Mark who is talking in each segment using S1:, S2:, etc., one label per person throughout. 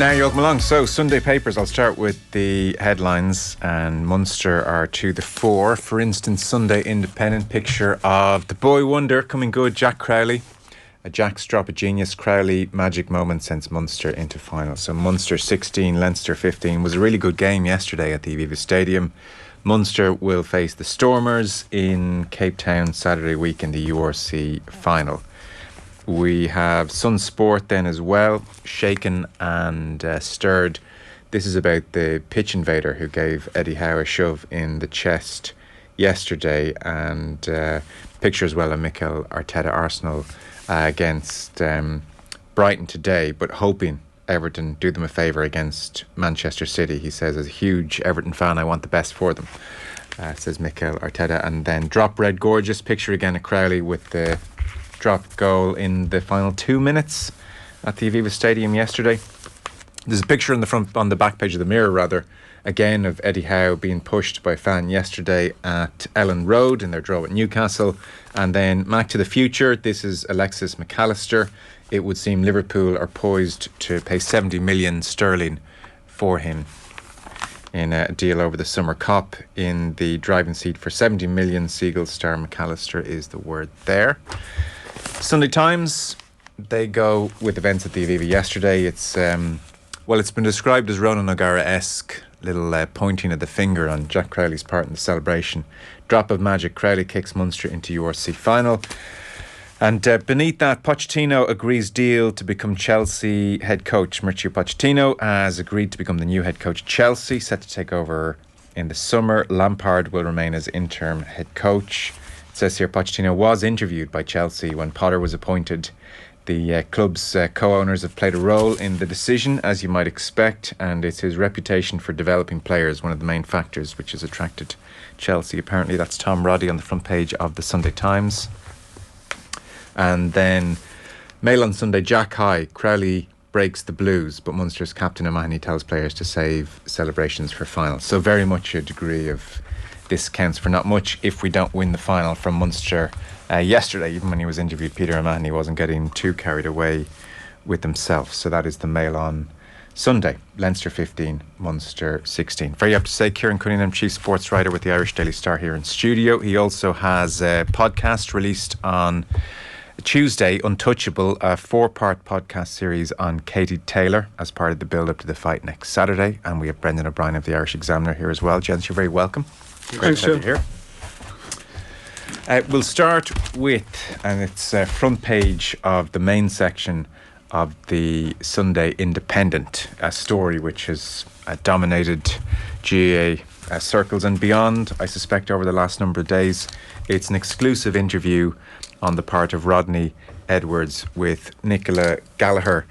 S1: Now you welcome along. So Sunday papers, I'll start with the headlines, and Munster are to the fore. For instance, Sunday Independent, picture of the boy wonder coming good, Jack Crowley. A Jack's drop of genius, Crowley magic moment sends Munster into final. So Munster 16, Leinster 15 was a really good game yesterday at the Aviva Stadium. Munster will face the Stormers in Cape Town Saturday week in the URC final. We have Sun Sport then as well, shaken and stirred. This is about the pitch invader who gave Eddie Howe a shove in the chest yesterday, and picture as well of Mikel Arteta Arsenal against Brighton today, but hoping Everton do them a favour against Manchester City. He says, as a huge Everton fan, I want the best for them, says Mikel Arteta. And then drop red gorgeous, picture again of Crowley with the drop goal in the final 2 minutes at the Aviva Stadium yesterday. There's a picture on the back page of the Mirror rather, again of Eddie Howe being pushed by a fan yesterday at Ellen Road in their draw at Newcastle. And then Mac to the future, this is Alexis McAllister. It would seem Liverpool are poised to pay 70 million sterling for him in a deal over the summer. Cop in the driving seat for 70 million. Seagull star McAllister is the word there. Sunday Times, they go with events at the Aviva yesterday. It's been described as Ronan O'Gara-esque, little pointing of the finger on Jack Crowley's part in the celebration. Drop of magic, Crowley kicks Munster into URC final. And beneath that, Pochettino agrees deal to become Chelsea head coach. Mauricio Pochettino has agreed to become the new head coach of Chelsea, set to take over in the summer. Lampard will remain as interim head coach. It says here Pochettino was interviewed by Chelsea when Potter was appointed. The club's co-owners have played a role in the decision, as you might expect, and it's his reputation for developing players, one of the main factors which has attracted Chelsea. Apparently that's Tom Roddy on the front page of the Sunday Times. And then Mail on Sunday, Jack High, Crowley breaks the blues, but Munster's captain O'Mahony tells players to save celebrations for final. So very much a degree of this counts for not much if we don't win the final from Munster. Yesterday, even when he was interviewed, Peter O'Mahony wasn't getting too carried away with himself. So that is the Mail on Sunday. Leinster 15, Munster 16. Very up to say, Kieran Cunningham, chief sports writer with the Irish Daily Star here in studio. He also has a podcast released on Tuesday, Untouchable, a 4-part podcast series on Katie Taylor as part of the build-up to the fight next Saturday. And we have Bredndan O'Brien of the Irish Examiner here as well. Gents, you're very welcome. Great to have you here. We'll start with, and it's front page of the main section of the Sunday Independent, a story which has dominated GAA circles and beyond, I suspect, over the last number of days. It's an exclusive interview on the part of Rodney Edwards with Nicola Gallagher,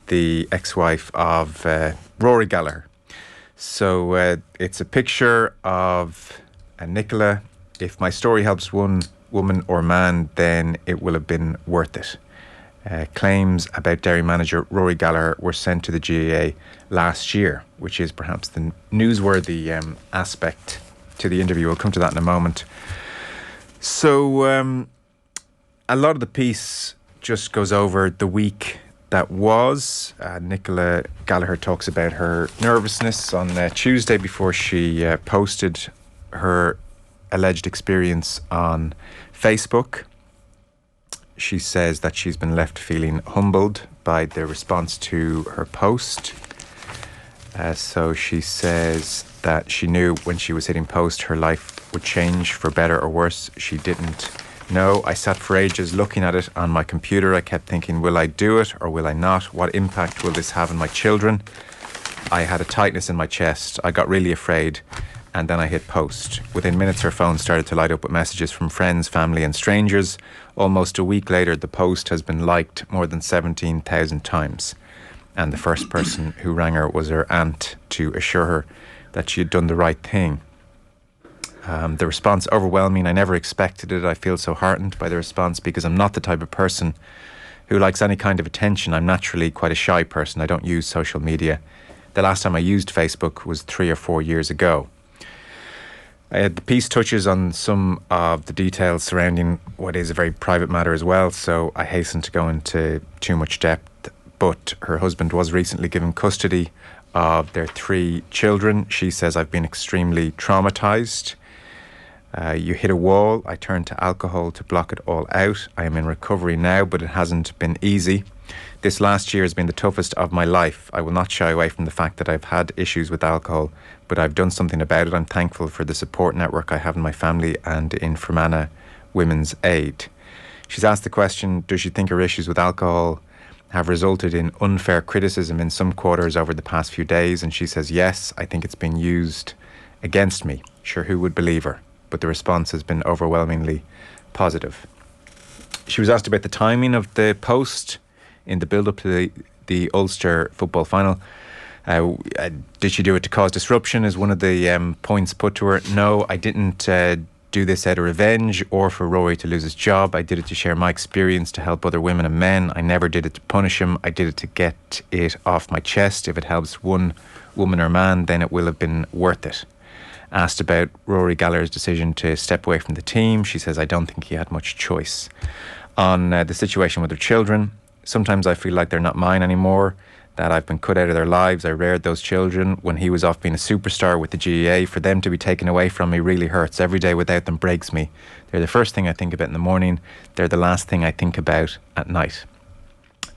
S1: the ex-wife of Rory Gallagher. So it's a picture of Nicola. If my story helps one woman or man, then it will have been worth it. Claims about Derry manager Rory Gallagher were sent to the GAA last year, which is perhaps the newsworthy aspect to the interview. We'll come to that in a moment. So a lot of the piece just goes over the week that was. Nicola Gallagher talks about her nervousness on Tuesday before she posted her alleged experience on Facebook. She says that she's been left feeling humbled by the response to her post. So she says that she knew when she was hitting post her life would change for better or worse. She didn't know. I sat for ages looking at it on my computer. I kept thinking, will I do it or will I not? What impact will this have on my children? I had a tightness in my chest. I got really afraid. And then I hit post. Within minutes, her phone started to light up with messages from friends, family and strangers. Almost a week later, the post has been liked more than 17,000 times. And the first person who rang her was her aunt to assure her that she had done the right thing. The response overwhelming. I never expected it. I feel so heartened by the response because I'm not the type of person who likes any kind of attention. I'm naturally quite a shy person. I don't use social media. The last time I used Facebook was 3 or 4 years ago. The piece touches on some of the details surrounding what is a very private matter as well, so I hasten to go into too much depth. but her husband was recently given custody of their 3 children. She says, I've been extremely traumatised. You hit a wall. I turned to alcohol to block it all out. I am in recovery now, but it hasn't been easy. This last year has been the toughest of my life. I will not shy away from the fact that I've had issues with alcohol, but I've done something about it. I'm thankful for the support network I have in my family and in Fermanagh Women's Aid. She's asked the question, does she think her issues with alcohol have resulted in unfair criticism in some quarters over the past few days? And she says, yes, I think it's been used against me. Sure, who would believe her? But the response has been overwhelmingly positive. She was asked about the timing of the post in the build-up to the Ulster football final. Did she do it to cause disruption, is one of the points put to her. No, I didn't do this out of revenge or for Rory to lose his job. I did it to share my experience to help other women and men. I never did it to punish him. I did it to get it off my chest. If it helps one woman or man, then it will have been worth it. Asked about Rory Gallagher's decision to step away from the team, she says, I don't think he had much choice. On the situation with her children, sometimes I feel like they're not mine anymore, that I've been cut out of their lives. I reared those children when he was off being a superstar with the GAA. For them to be taken away from me really hurts. Every day without them breaks me. They're the first thing I think about in the morning. They're the last thing I think about at night.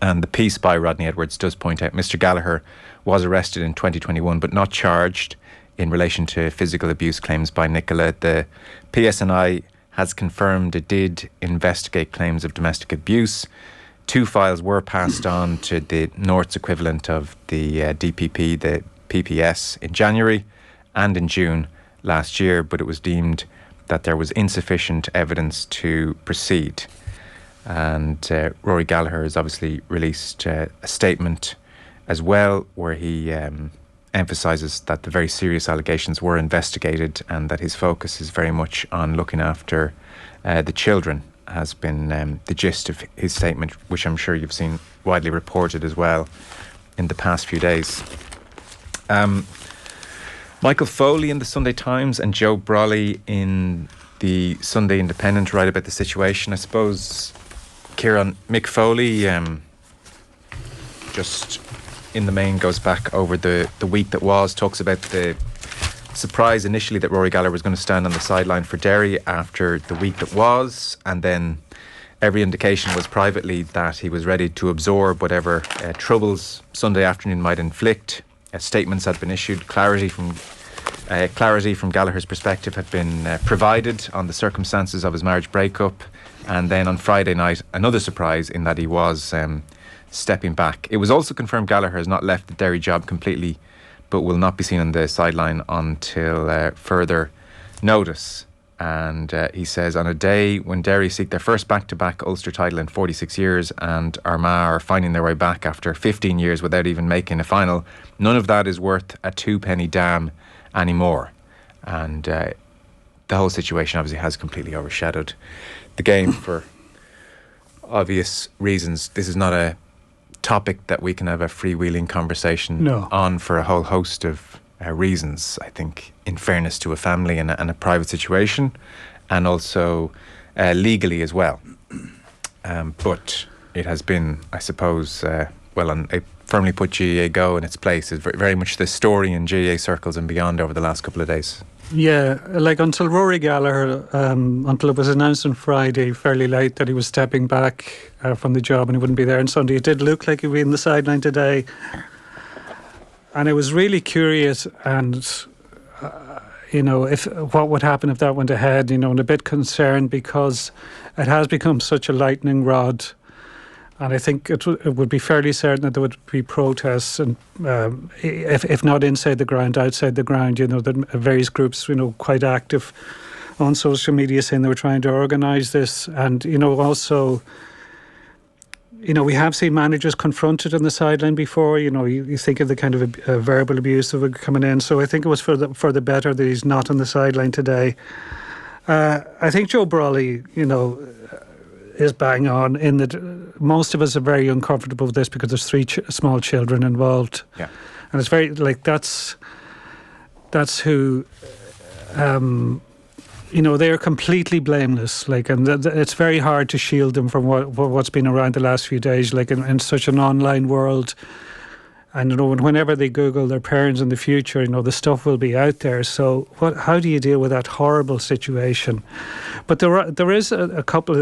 S1: And the piece by Rodney Edwards does point out Mr. Gallagher was arrested in 2021 but not charged in relation to physical abuse claims by Nicola. The PSNI has confirmed it did investigate claims of domestic abuse. 2 files were passed on to the North's equivalent of the DPP, the PPS, in January and in June last year, but it was deemed that there was insufficient evidence to proceed. And Rory Gallagher has obviously released a statement as well, where he emphasises that the very serious allegations were investigated and that his focus is very much on looking after the children, has been the gist of his statement, which I'm sure you've seen widely reported as well in the past few days. Michael Foley in the Sunday Times and Joe Brolly in the Sunday Independent write about the situation. I suppose, Kieran, Mick Foley just in the main goes back over the week that was, talks about the surprise initially that Rory Gallagher was going to stand on the sideline for Derry after the week that was, and then every indication was privately that he was ready to absorb whatever troubles Sunday afternoon might inflict. Statements had been issued, clarity from Gallagher's perspective had been provided on the circumstances of his marriage breakup, and then on Friday night another surprise in that he was stepping back. It was also confirmed Gallagher has not left the Derry job completely, but will not be seen on the sideline until further notice. And he says, on a day when Derry seek their first back-to-back Ulster title in 46 years and Armagh are finding their way back after 15 years without even making a final, none of that is worth a 2-penny damn anymore. And the whole situation obviously has completely overshadowed the game for obvious reasons. This is not a topic that we can have a freewheeling conversation on for a whole host of reasons, I think, in fairness to a family and a private situation, and also legally as well. But it has been, I suppose, I firmly put GAAGO in its place. It's very much the story in GAA circles and beyond over the last couple of days.
S2: Yeah, like until Rory Gallagher, until it was announced on Friday fairly late that he was stepping back from the job and he wouldn't be there on Sunday, it did look like he'd be in the sideline today. And I was really curious and, if what would happen if that went ahead, and a bit concerned because it has become such a lightning rod. And I think it would be fairly certain that there would be protests, and if not inside the ground, outside the ground. That various groups, quite active on social media, saying they were trying to organise this, and also, we have seen managers confronted on the sideline before. You think of the kind of verbal abuse that were coming in. So I think it was for the better that he's not on the sideline today. I think Joe Brolly, is bang on in that most of us are very uncomfortable with this because there's 3 small children involved.
S1: Yeah.
S2: And it's very, that's who they are completely blameless. Like, and it's very hard to shield them from what's been around the last few days. Like in such an online world, and whenever they Google their parents in the future, the stuff will be out there. So, how do you deal with that horrible situation? But there are a couple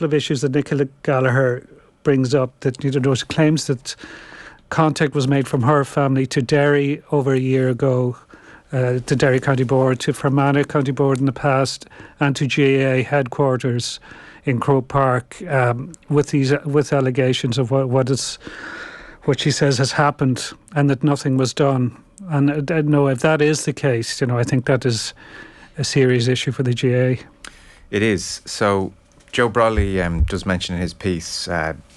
S2: of issues that Nicola Gallagher brings up that claims that contact was made from her family to Derry over a year ago. To Derry County Board, to Fermanagh County Board in the past, and to GAA headquarters in Croke Park with allegations of what she says has happened and that nothing was done. And if that is the case, I think that is a serious issue for the GAA.
S1: It is. So Joe Brolly does mention in his piece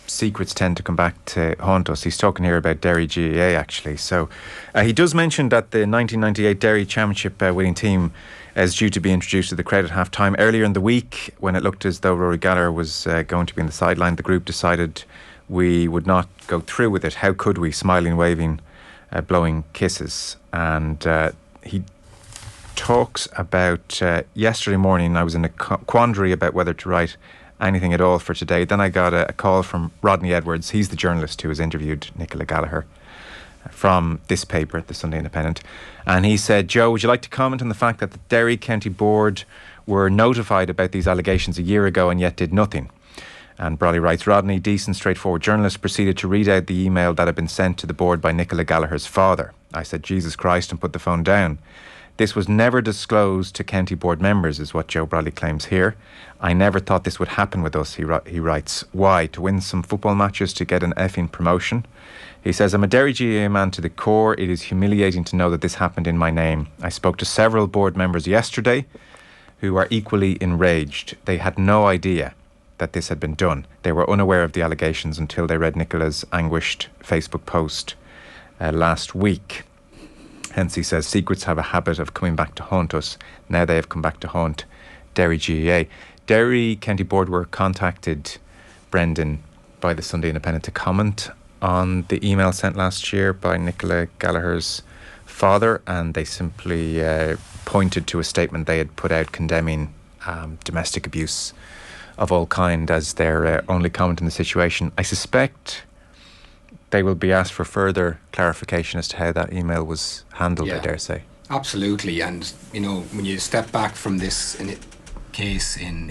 S1: secrets tend to come back to haunt us. He's talking here about Derry GAA, actually. So he does mention that the 1998 Derry Championship winning team is due to be introduced to the crowd at half-time. Earlier in the week, when it looked as though Rory Gallagher was going to be in the sideline, the group decided we would not go through with it. How could we? Smiling, waving, blowing kisses. And he talks about yesterday morning, I was in a quandary about whether to write anything at all for today. Then I got a call from Rodney Edwards. He's the journalist who has interviewed Nicola Gallagher from this paper, the Sunday Independent. And he said, Joe, would you like to comment on the fact that the Derry County Board were notified about these allegations a year ago and yet did nothing? And Brolly writes, Rodney, decent, straightforward journalist, proceeded to read out the email that had been sent to the board by Nicola Gallagher's father. I said, Jesus Christ, and put the phone down. This was never disclosed to county board members, is what Joe Brolly claims here. I never thought this would happen with us, he writes. Why? To win some football matches, to get an effing promotion? He says, I'm a Derry GAA man to the core. It is humiliating to know that this happened in my name. I spoke to several board members yesterday who are equally enraged. They had no idea that this had been done. They were unaware of the allegations until they read Nicola's anguished Facebook post last week. Hence, he says, secrets have a habit of coming back to haunt us. Now they have come back to haunt Derry GAA. Derry County Board were contacted, Bredndan, by the Sunday Independent to comment on the email sent last year by Nicola Gallagher's father, and they simply pointed to a statement they had put out condemning domestic abuse of all kind as their only comment in the situation. I suspect they will be asked for further clarification as to how that email was handled, I dare say.
S3: Absolutely. And, when you step back from this case in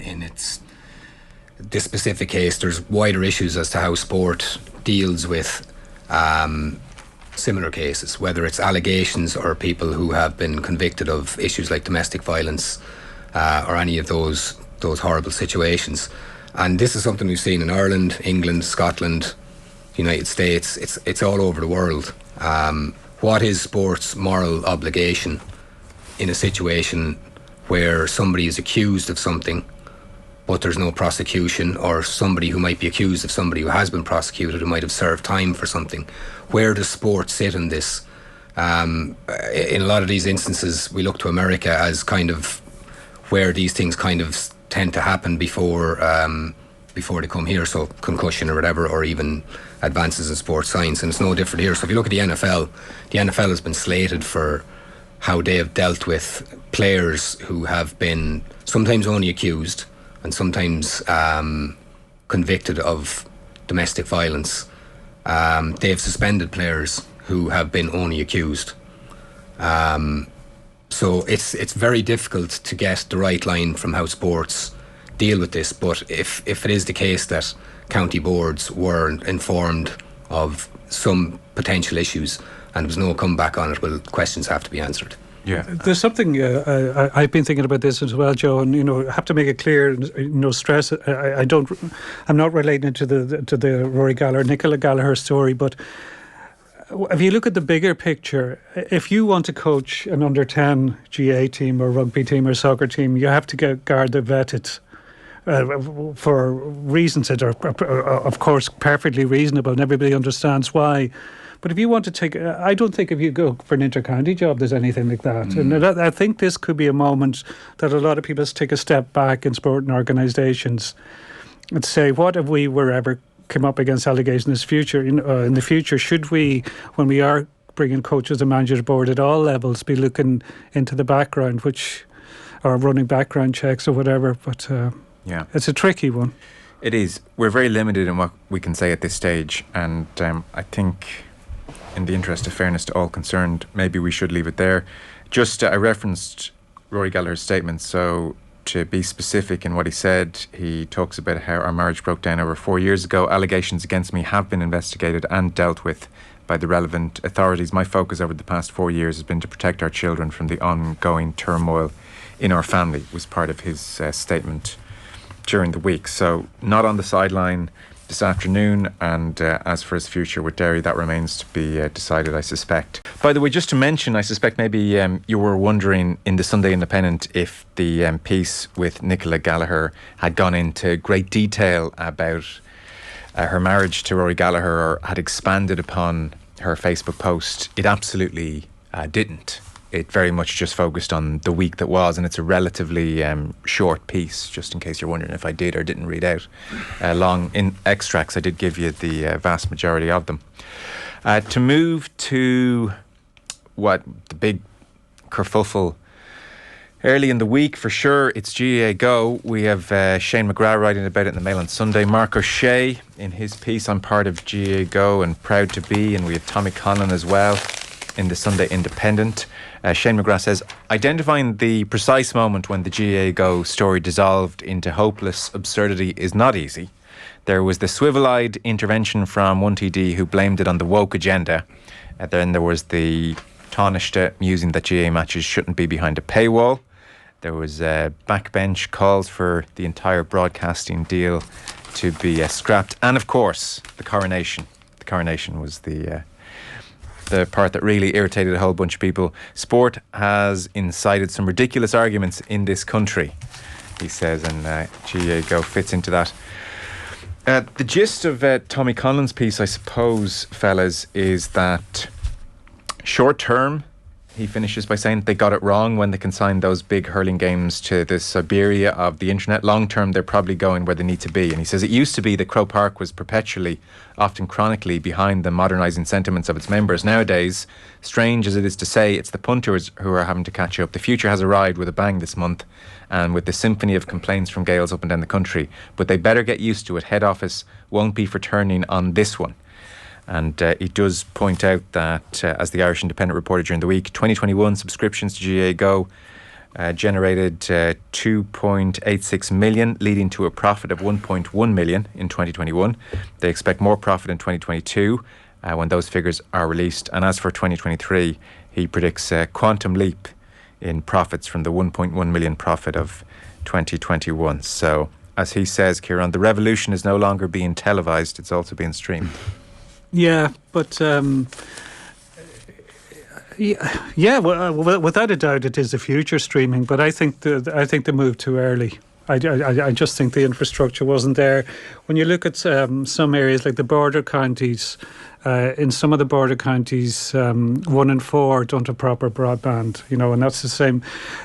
S3: this specific case, there's wider issues as to how sport deals with similar cases, whether it's allegations or people who have been convicted of issues like domestic violence or any of those horrible situations. And this is something we've seen in Ireland, England, Scotland, United States. It's all over the world. What is sport's moral obligation in a situation where somebody is accused of something but there's no prosecution, or somebody who might be accused of somebody who has been prosecuted who might have served time for something? Where does sport sit in this? In a lot of these instances, we look to America as kind of where these things kind of tend to happen before they come here, so concussion or whatever, or even advances in sports science, and it's no different here. So if you look at the NFL has been slated for how they have dealt with players who have been sometimes only accused and sometimes convicted of domestic violence. They have suspended players who have been only accused. So it's very difficult to get the right line from how sports deal with this. But if it is the case that county boards were informed of some potential issues and there was no comeback on it, well, questions have to be answered.
S1: Yeah,
S2: there's something I've been thinking about this as well, Joe, and I have to make it clear, stress. I'm not relating to the Rory Gallagher, Nicola Gallagher story, but if you look at the bigger picture, if you want to coach an under 10 GA team or rugby team or soccer team, you have to get Garda vetted. For reasons that are, of course, perfectly reasonable, and everybody understands why. But if you want to take, I don't think if you go for an inter-county job, there's anything like that. And I think this could be a moment that a lot of people take a step back in sporting organisations and say, what if we were ever come up against allegations in the future? Should we, when we are bringing coaches and managers aboard at all levels, be looking into the background, which or running background checks or whatever. But
S1: Yeah.
S2: it's a tricky one.
S1: It is. We're very limited in what we can say at this stage, and I think, in the interest of fairness to all concerned, maybe we should leave it there. Just, I referenced Rory Gallagher's statement, so to be specific in what he said, he talks about how our marriage broke down over 4 years ago. Allegations against me have been investigated and dealt with by the relevant authorities. My focus over the past 4 years has been to protect our children from the ongoing turmoil in our family, was part of his statement during the week. So not on the sideline this afternoon, and as for his future with Derry, that remains to be decided, I suspect. By the way, just to mention, I suspect maybe you were wondering in the Sunday Independent if the piece with Nicola Gallagher had gone into great detail about her marriage to Rory Gallagher, or had expanded upon her Facebook post. It absolutely didn't. It very much just focused on the week that was, and it's a relatively short piece, just in case you're wondering if I did or didn't read out long in extracts. I did give you the vast majority of them. To move to what the big kerfuffle early in the week, for sure, it's GAAGO. We have Shane McGrath writing about it in the Mail on Sunday. Mark O'Shea in his piece, I'm part of GAAGO and proud to be, and we have Tommy Conlon as well in the Sunday Independent. Shane McGrath says, identifying the precise moment when the GAAGO story dissolved into hopeless absurdity is not easy. There was the swivel-eyed intervention from 1TD who blamed it on the woke agenda. Then there was the Taoiseach musing that GAA matches shouldn't be behind a paywall. There was backbench calls for the entire broadcasting deal to be scrapped. And of course, the coronation. The coronation was the part that really irritated a whole bunch of people. Sport has incited some ridiculous arguments in this country, he says, and GAAGO fits into that. The gist of Tommy Conlon's piece, I suppose, fellas, is that short term, he finishes by saying they got it wrong when they consigned those big hurling games to the Siberia of the internet. Long term, they're probably going where they need to be. And he says it used to be that Croke Park was perpetually, often chronically, behind the modernising sentiments of its members. Nowadays, strange as it is to say, it's the punters who are having to catch up. The future has arrived with a bang this month, and with the symphony of complaints from Gaels up and down the country. But they better get used to it. Head office won't be for turning on this one. And he does point out that, as the Irish Independent reported during the week, 2021 subscriptions to GAAGO generated 2.86 million, leading to a profit of 1.1 million in 2021. They expect more profit in 2022 when those figures are released. And as for 2023, he predicts a quantum leap in profits from the 1.1 million profit of 2021. So, as he says, Kieran, the revolution is no longer being televised, it's also being streamed.
S2: Yeah, but without a doubt, it is the future streaming. But I think the move too early. I just think the infrastructure wasn't there. When you look at some areas like the border counties, in some of the border counties, 1 in 4 don't have proper broadband. And that's the same.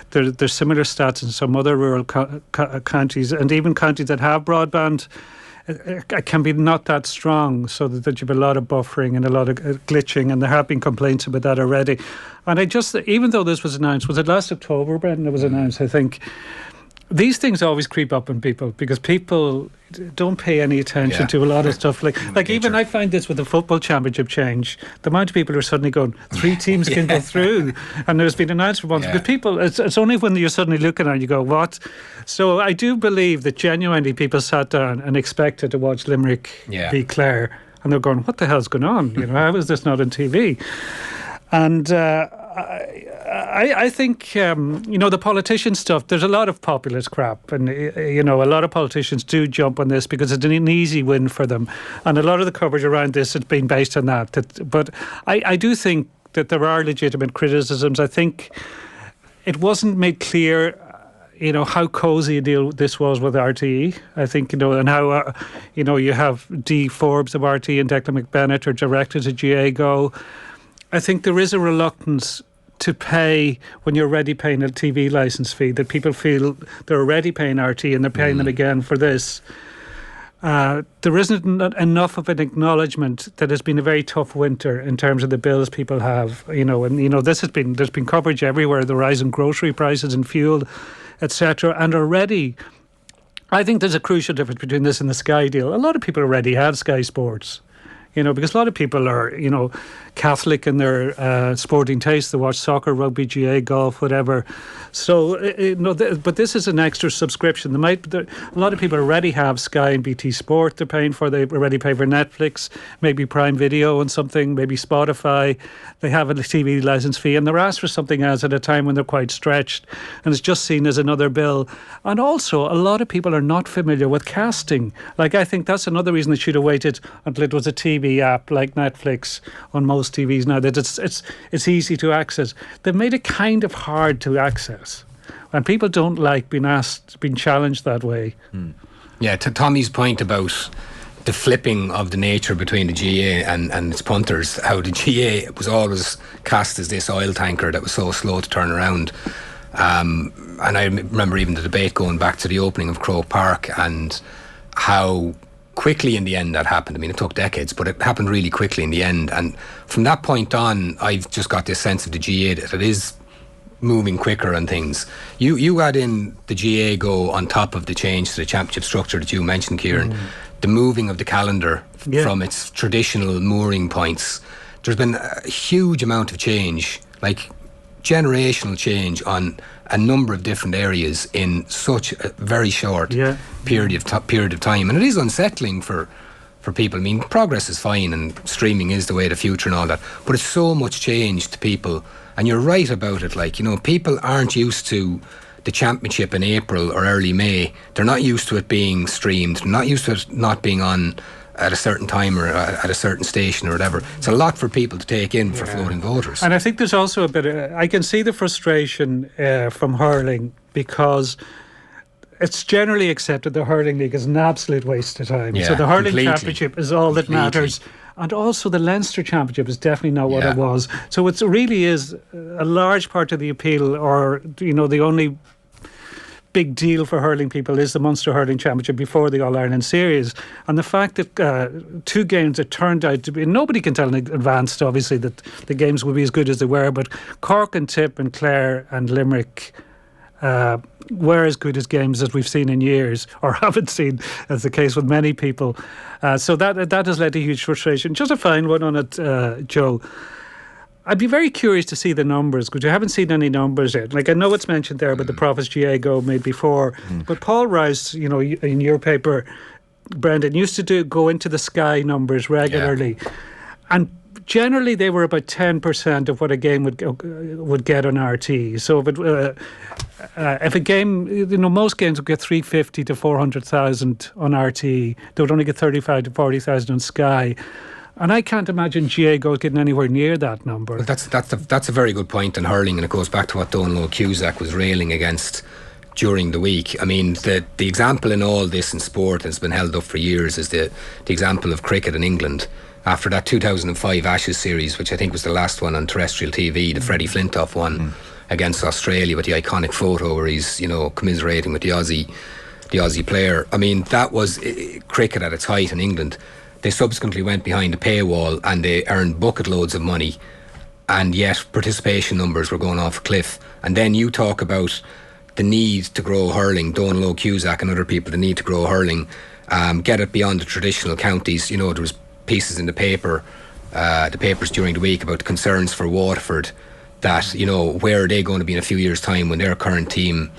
S2: There's similar stats in some other rural counties, and even counties that have broadband. It can be not that strong, so that you have a lot of buffering and a lot of glitching, and there have been complaints about that already. And even though this was announced, was it last October, Bredndan, it was announced, I think, these things always creep up on people because people don't pay any attention to a lot of stuff. Like even I find this with the football championship change, the amount of people are suddenly going, 3 teams can go through, and there's been announced for once. Because people, it's only when you're suddenly looking at it and you go, what? So I do believe that genuinely people sat down and expected to watch Limerick beat Clare, and they're going, what the hell's going on? How is this not on TV? And I think, the politician stuff, there's a lot of populist crap. And, a lot of politicians do jump on this because it's an easy win for them. And a lot of the coverage around this has been based on that. But I do think that there are legitimate criticisms. I think it wasn't made clear, how cosy a deal this was with RTE. I think, and how, you have Dee Forbes of RTE and Declan McBennett are directors of GAAGO. I think there is a reluctance to pay when you're already paying a TV licence fee, that people feel they're already paying RT and they're paying them again for this. There isn't enough of an acknowledgement that it's been a very tough winter in terms of the bills people have, there's been coverage everywhere. The rise in grocery prices and fuel etc. And already, I think there's a crucial difference between this and the Sky deal. A lot of people already have Sky Sports. Because a lot of people are, Catholic in their sporting taste. They watch soccer, rugby, GA, golf, whatever. So, but this is an extra subscription. A lot of people already have Sky and BT Sport they're paying for. They already pay for Netflix, maybe Prime Video and something, maybe Spotify. They have a TV license fee, and they're asked for something else at a time when they're quite stretched, and it's just seen as another bill. And also, a lot of people are not familiar with casting. Like, I think that's another reason they should have waited until it was a TV app like Netflix on most TVs now, that it's easy to access. They've made it kind of hard to access, and people don't like being challenged that way.
S3: Yeah, to Tommy's point about the flipping of the nature between the GA and its punters, how the GA was always cast as this oil tanker that was so slow to turn around. And I remember even the debate going back to the opening of Croke Park and how quickly in the end that happened. I mean, it took decades, but it happened really quickly in the end. And from that point on, I've just got this sense of the GA that it is moving quicker on things. You add in the GAAGO on top of the change to the championship structure that you mentioned, Kieran, the moving of the calendar from its traditional mooring points. There's been a huge amount of change, like generational change on a number of different areas in such a very short period of time, and it is unsettling for people. I mean, progress is fine and streaming is the way of the future and all that, but it's so much change to people, and you're right about it. Like, people aren't used to the championship in April or early May. They're not used to it being streamed. They're not used to it not being on at a certain time or at a certain station or whatever. It's a lot for people to take in for floating voters.
S2: And I think there's also a bit of, I can see the frustration from hurling, because it's generally accepted the hurling league is an absolute waste of time. So the hurling championship is all that matters. And also the Leinster championship is definitely not what it was. So it really is a large part of the appeal, or the only big deal for hurling people is the Munster Hurling Championship before the All-Ireland Series. And the fact that two games that turned out to be, nobody can tell in advance obviously that the games will be as good as they were, but Cork and Tip and Clare and Limerick were as good as games as we've seen in years, or haven't seen, as the case with many people. So that has led to huge frustration. Just a final one on it, Joe. I'd be very curious to see the numbers, because you haven't seen any numbers yet. Like, I know it's mentioned there about the profits GAAGO made before, but Paul Rice, in your paper, Bredndan, used to go into the Sky numbers regularly, and generally they were about 10% of what a game would get on RTE. So if a game, most games would get 350 to 400,000 on RTE, they would only get 35 to 40,000 on Sky. And I can't imagine GAAGO getting anywhere near that number.
S3: Well, that's a very good point in hurling, and it goes back to what Donal Cusack was railing against during the week. I mean, the example in all this in sport has been held up for years is the example of cricket in England. After that 2005 Ashes series, which I think was the last one on terrestrial TV, the Freddie Flintoff one against Australia with the iconic photo where he's, commiserating with the Aussie player. I mean, that was cricket at its height in England. They subsequently went behind a paywall and they earned bucket loads of money, and yet participation numbers were going off a cliff. And then you talk about the need to grow hurling, Donal Cusack and other people, the need to grow hurling, get it beyond the traditional counties. There was pieces in the papers during the week about concerns for Waterford that, where are they going to be in a few years' time when their current team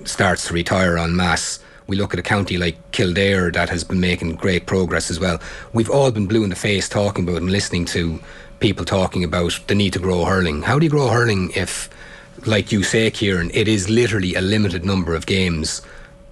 S3: starts to retire en masse. We look at a county like Kildare that has been making great progress as well. We've all been blue in the face talking about and listening to people talking about the need to grow hurling. How do you grow hurling if, like you say, Kieran, it is literally a limited number of games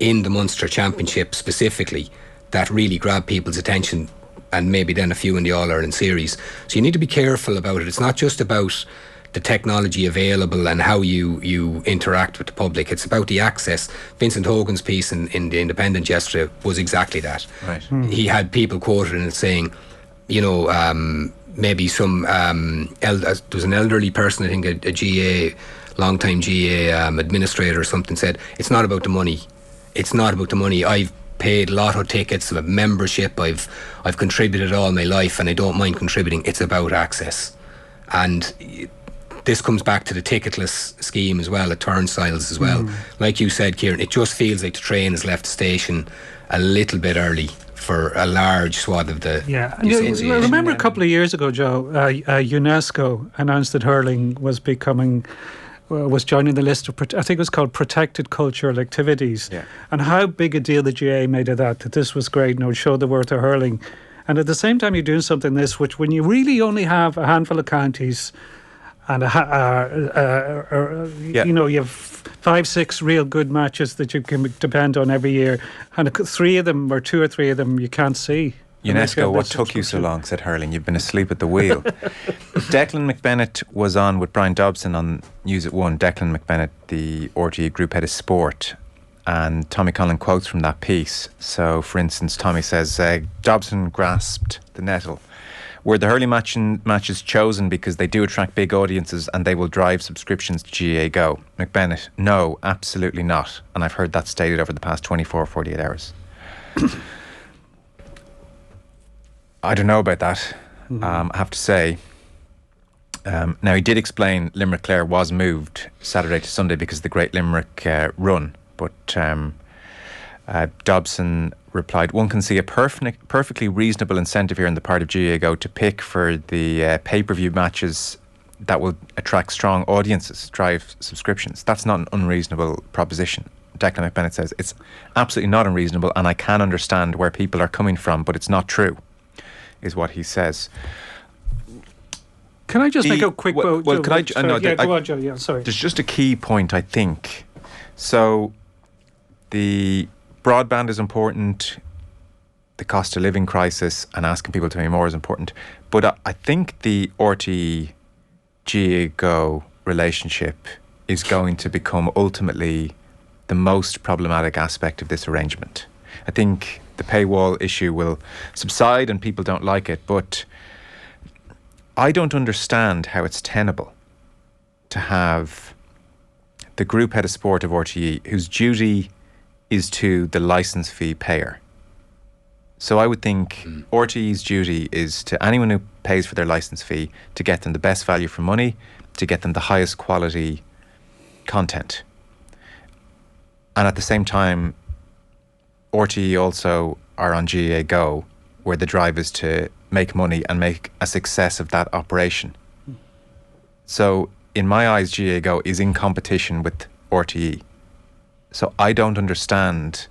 S3: in the Munster Championship specifically that really grab people's attention, and maybe then a few in the All-Ireland Series. So you need to be careful about it. It's not just about the technology available and how you interact with the public. It's about the access. Vincent Hogan's piece in The Independent yesterday was exactly that.
S1: Right.
S3: He had people quoted in it saying, maybe some there was an elderly person, I think a GA, long-time GA administrator or something, said, it's not about the money. It's not about the money. I've paid lotto tickets, I've membership, I've contributed all my life and I don't mind contributing. It's about access. And this comes back to the ticketless scheme as well, the turnstiles as well. Like you said, Kieran, it just feels like the train has left the station a little bit early for a large swath of the association.
S2: I remember a couple of years ago, Joe, UNESCO announced that hurling was joining the list of, I think it was called protected cultural activities.
S1: Yeah.
S2: And how big a deal the GA made of that this was great and it would show the worth of hurling. And at the same time, you're doing something which when you really only have a handful of counties and you have 5-6 real good matches that you can depend on every year, and 3 of them or 2 or 3 of them you can't see.
S1: UNESCO, what took you so long? Said hurling. You've been asleep at the wheel. Declan McBennett was on with Brian Dobson on News at 1. Declan McBennett, the RTE Group Head of Sport. And Tommy Conlon quotes from that piece. So, for instance, Tommy says, Dobson grasped the nettle. Were the hurling matches chosen because they do attract big audiences and they will drive subscriptions to GAAGO? McBennett, no, absolutely not. And I've heard that stated over the past 24 or 48 hours. I don't know about that. I have to say. Now, he did explain Limerick Clare was moved Saturday to Sunday because of the Great Limerick Run. But Dobson replied, one can see a perfectly reasonable incentive here on the part of GAAGO to pick for the pay-per-view matches that will attract strong audiences, drive subscriptions. That's not an unreasonable proposition. Declan McBennett says, it's absolutely not unreasonable and I can understand where people are coming from, but it's not true, is what he says.
S2: Can I just make a quick...
S1: Well, can I...
S2: Sorry, go on, Joe. Yeah, sorry.
S1: There's just a key point, I think. So... the broadband is important, the cost of living crisis and asking people to pay more is important. But I think the RTE-GAAGO relationship is going to become ultimately the most problematic aspect of this arrangement. I think the paywall issue will subside and people don't like it, but I don't understand how it's tenable to have the group head of sport of RTE whose duty is to the licence fee payer. So I would think RTE's duty is to anyone who pays for their licence fee to get them the best value for money, to get them the highest quality content. And at the same time, RTE also are on GAAGO, where the drive is to make money and make a success of that operation. So in my eyes, GAAGO is in competition with RTE. So I don't understand,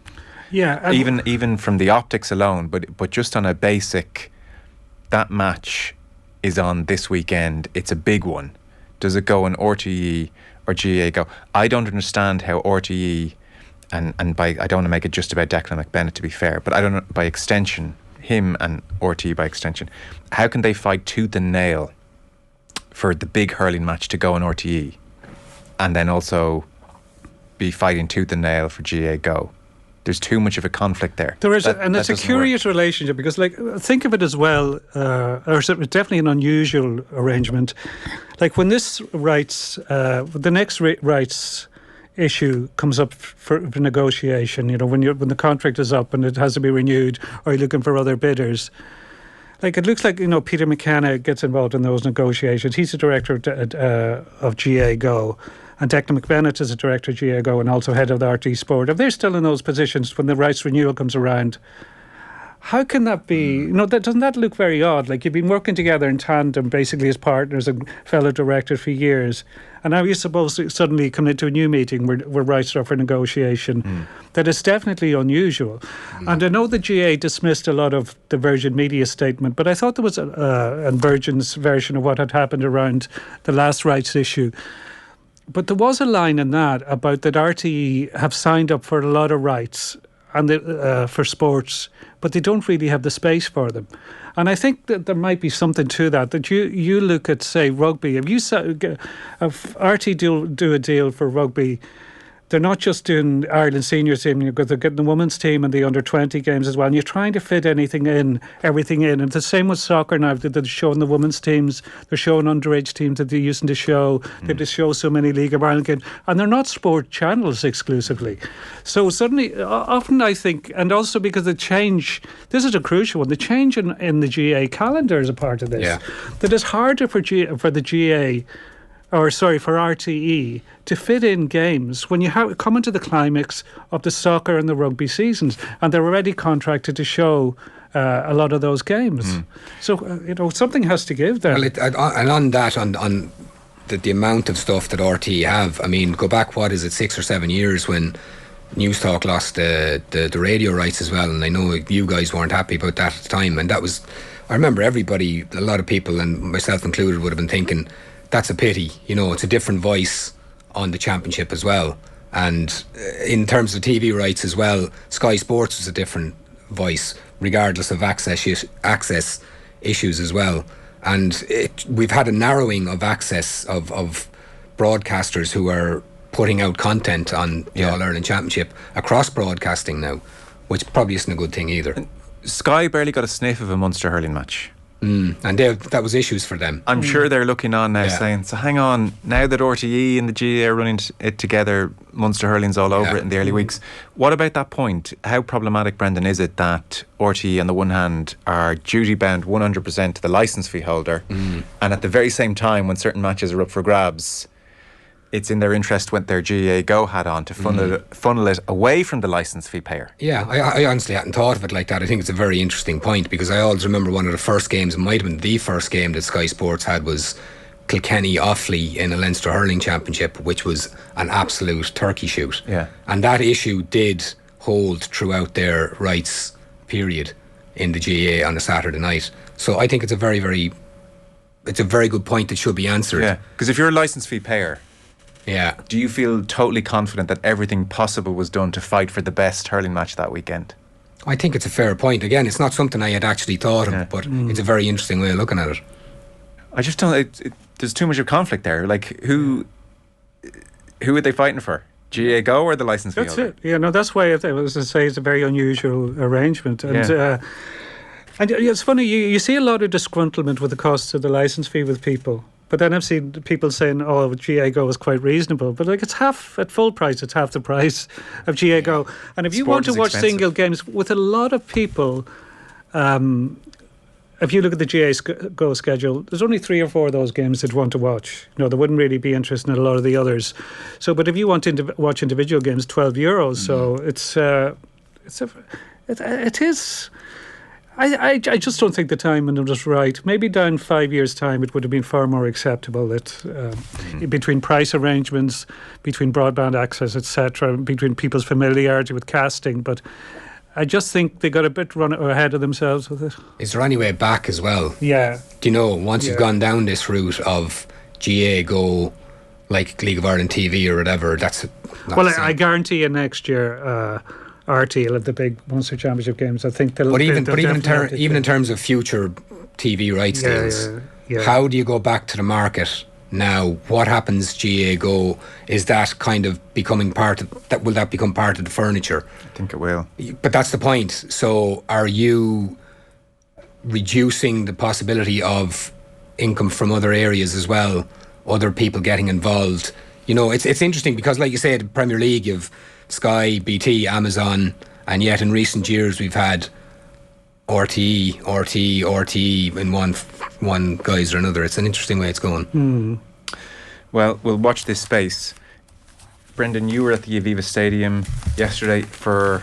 S1: even from the optics alone, but just on a basic, that match is on this weekend, it's a big one. Does it go on RTE or GAAGO? I don't understand how RTE, and by, I don't want to make it just about Declan McBennett to be fair, but I don't know, by extension, him and RTE by extension, how can they fight tooth and nail for the big hurling match to go on RTE and then also be fighting tooth and nail for GAAGO? There's too much of a conflict there.
S2: There is, and it's a curious relationship because, like, think of it as well, or it's definitely an unusual arrangement. Like when this rights, the next rights issue comes up for negotiation, you know, when the contract is up and it has to be renewed, or you're looking for other bidders. Like it looks like, you know, Peter McKenna gets involved in those negotiations. He's the director of GAAGO. And Declan McBennett is a director of GAAGO and also head of the RTE Sport. If they're still in those positions when the rights renewal comes around, how can that be? You know, doesn't that look very odd? Like you've been working together in tandem, basically as partners and fellow directors for years, and now you're supposed to suddenly come into a new meeting where rights are up for negotiation. That is definitely unusual. And I know the GA dismissed a lot of the Virgin Media statement, but I thought there was a Virgin's version of what had happened around the last rights issue. But there was a line in that about that RTE have signed up for a lot of rights and for sports, but they don't really have the space for them. And I think that there might be something to that. That you look at, say, rugby. If RTE do a deal for rugby, they're not just doing Ireland senior team, because they're getting the women's team and the under-20 games as well. And you're trying to fit everything in. And the same with soccer now. They're showing the women's teams. They're showing underage teams that they're using to show. They just show so many League of Ireland games. And they're not sport channels exclusively. So suddenly, often I think, and also because the change, this is a crucial one, the change in the GA calendar is a part of this.
S3: Yeah.
S2: That it's harder for the GA for RTE to fit in games when you come into the climax of the soccer and the rugby seasons, and they're already contracted to show a lot of those games. So something has to give there.
S3: Well, and on that, on the amount of stuff that RTE have, I mean, go back, 6 or 7 years when News Talk lost the radio rights as well, and I know you guys weren't happy about that at the time, and that was, I remember everybody, a lot of people, and myself included, would have been thinking, that's a pity, it's a different voice on the championship as well. And in terms of TV rights as well, Sky Sports was a different voice, regardless of access issues as well. And we've had a narrowing of access of broadcasters who are putting out content on the All-Ireland Championship across broadcasting now, which probably isn't a good thing either.
S1: And Sky barely got a sniff of a Munster hurling match.
S3: And that was issues for them.
S1: I'm sure they're looking on now saying, so hang on, now that RTE and the GAA are running it together, Munster hurling's all over it in the early weeks. What about that point? How problematic, Bredndan, is it that RTE on the one hand are duty bound 100% to the licence fee holder, and at the very same time when certain matches are up for grabs, it's in their interest with their GAAGO hat on to funnel it away from the licence fee payer.
S3: Yeah, I honestly hadn't thought of it like that. I think it's a very interesting point, because I always remember one of the first games, it might have been the first game that Sky Sports had, was Kilkenny-Offaly in a Leinster hurling championship, which was an absolute turkey shoot. Yeah. And that issue did hold throughout their rights period in the GAA on a Saturday night. So I think it's a very good point that should be answered.
S1: Yeah, because if you're a licence fee payer,
S3: yeah,
S1: do you feel totally confident that everything possible was done to fight for the best hurling match that weekend?
S3: I think it's a fair point. Again, it's not something I had actually thought of, but it's a very interesting way of looking at it.
S1: I just don't. There's too much of conflict there. Like, who are they fighting for? GAAGO or the licence fee holder?
S2: That's it. Yeah, no, that's why I was to say it's a very unusual arrangement. And and it's funny, you see a lot of disgruntlement with the cost of the licence fee with people. But then I've seen people saying, GAAGO is quite reasonable. But it's half, at full price, it's half the price of GAAGO. And if you want to watch single games, with a lot of people, if you look at the GAAGO schedule, there's only 3 or 4 of those games that want to watch. They wouldn't really be interested in a lot of the others. So, but if you want to watch individual games, €12. So it is. I just don't think the timing was right. Maybe down 5 years' time, it would have been far more acceptable that between price arrangements, between broadband access, etc., between people's familiarity with casting. But I just think they got a bit run ahead of themselves with it.
S3: Is there any way back as well?
S2: Yeah.
S3: Do you know, once you've gone down this route of GAAGO, like League of Ireland TV or whatever, that's
S2: well, I guarantee you next year RTE will have the big Munster Championship games. I think they'll.
S3: But even in terms of future TV rights deals, how do you go back to the market now? What happens? GAAGO, is that kind of becoming part of that? Will that become part of the furniture?
S1: I think it will.
S3: But that's the point. So, are you reducing the possibility of income from other areas as well? Other people getting involved. It's interesting because, like you said, the Premier League, you've Sky, BT, Amazon, and yet in recent years we've had RTE in one guise or another. It's an interesting way it's going.
S1: Well, we'll watch this space. Bredndan, you were at the Aviva Stadium yesterday for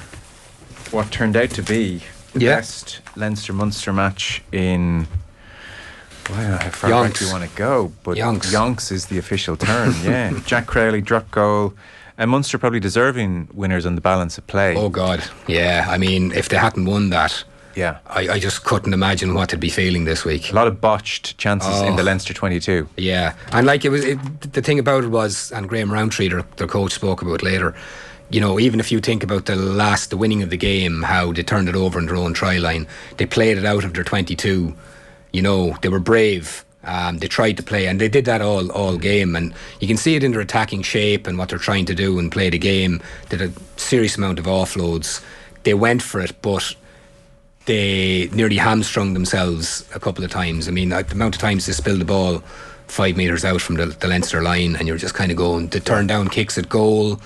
S1: what turned out to be the best Leinster-Munster match in... I don't know how far back you want to go, but Yonks is the official term, yeah. Jack Crowley, drop goal. And Munster probably deserving winners on the balance of play.
S3: Oh God, yeah. I mean, if they hadn't won that, I just couldn't imagine what they'd be feeling this week.
S1: A lot of botched chances in the Leinster 22.
S3: Yeah, and like the thing about it was, and Graham Rowntree, their coach, spoke about it later. Even if you think about the winning of the game, how they turned it over in their own try line, they played it out of their 22. They were brave. They tried to play, and they did that all game, and you can see it in their attacking shape and what they're trying to do and play the game. They did a serious amount of offloads. They went for it, but they nearly hamstrung themselves a couple of times. I mean, the amount of times they spilled the ball 5 metres out from the Leinster line, and you're just kind of going to turn down kicks at goal.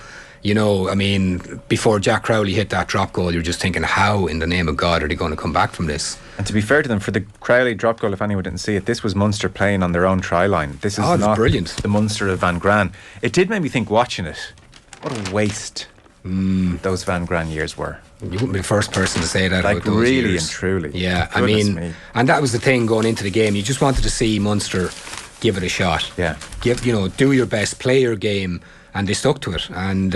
S3: I mean, before Jack Crowley hit that drop goal, you're just thinking, how in the name of God are they going to come back from this?
S1: And to be fair to them, for the Crowley drop goal, if anyone didn't see it, this was Munster playing on their own try line. This is not
S3: brilliant.
S1: The Munster of Van Gran. It did make me think watching it, what a waste those Van Gran years were.
S3: You wouldn't be the first person to say that about those
S1: really
S3: years.
S1: And truly.
S3: Yeah,
S1: Goodness me.
S3: and that was the thing going into the game. You just wanted to see Munster give it a shot.
S1: Yeah.
S3: Do your best, play your game, and they stuck to it. And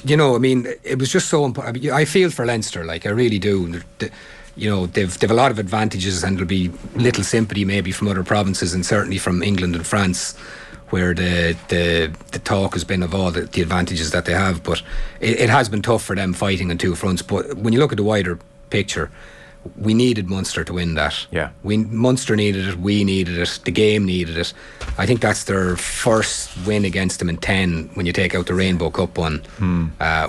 S3: it was just so important. I feel for Leinster, I really do. They've a lot of advantages, and there'll be little sympathy maybe from other provinces, and certainly from England and France, where the talk has been of all the advantages that they have. But it has been tough for them fighting on two fronts. But when you look at the wider picture, we needed Munster to win that.
S1: Yeah.
S3: Munster needed it, we needed it, the game needed it. I think that's their first win against them in 10 when you take out the Rainbow Cup one,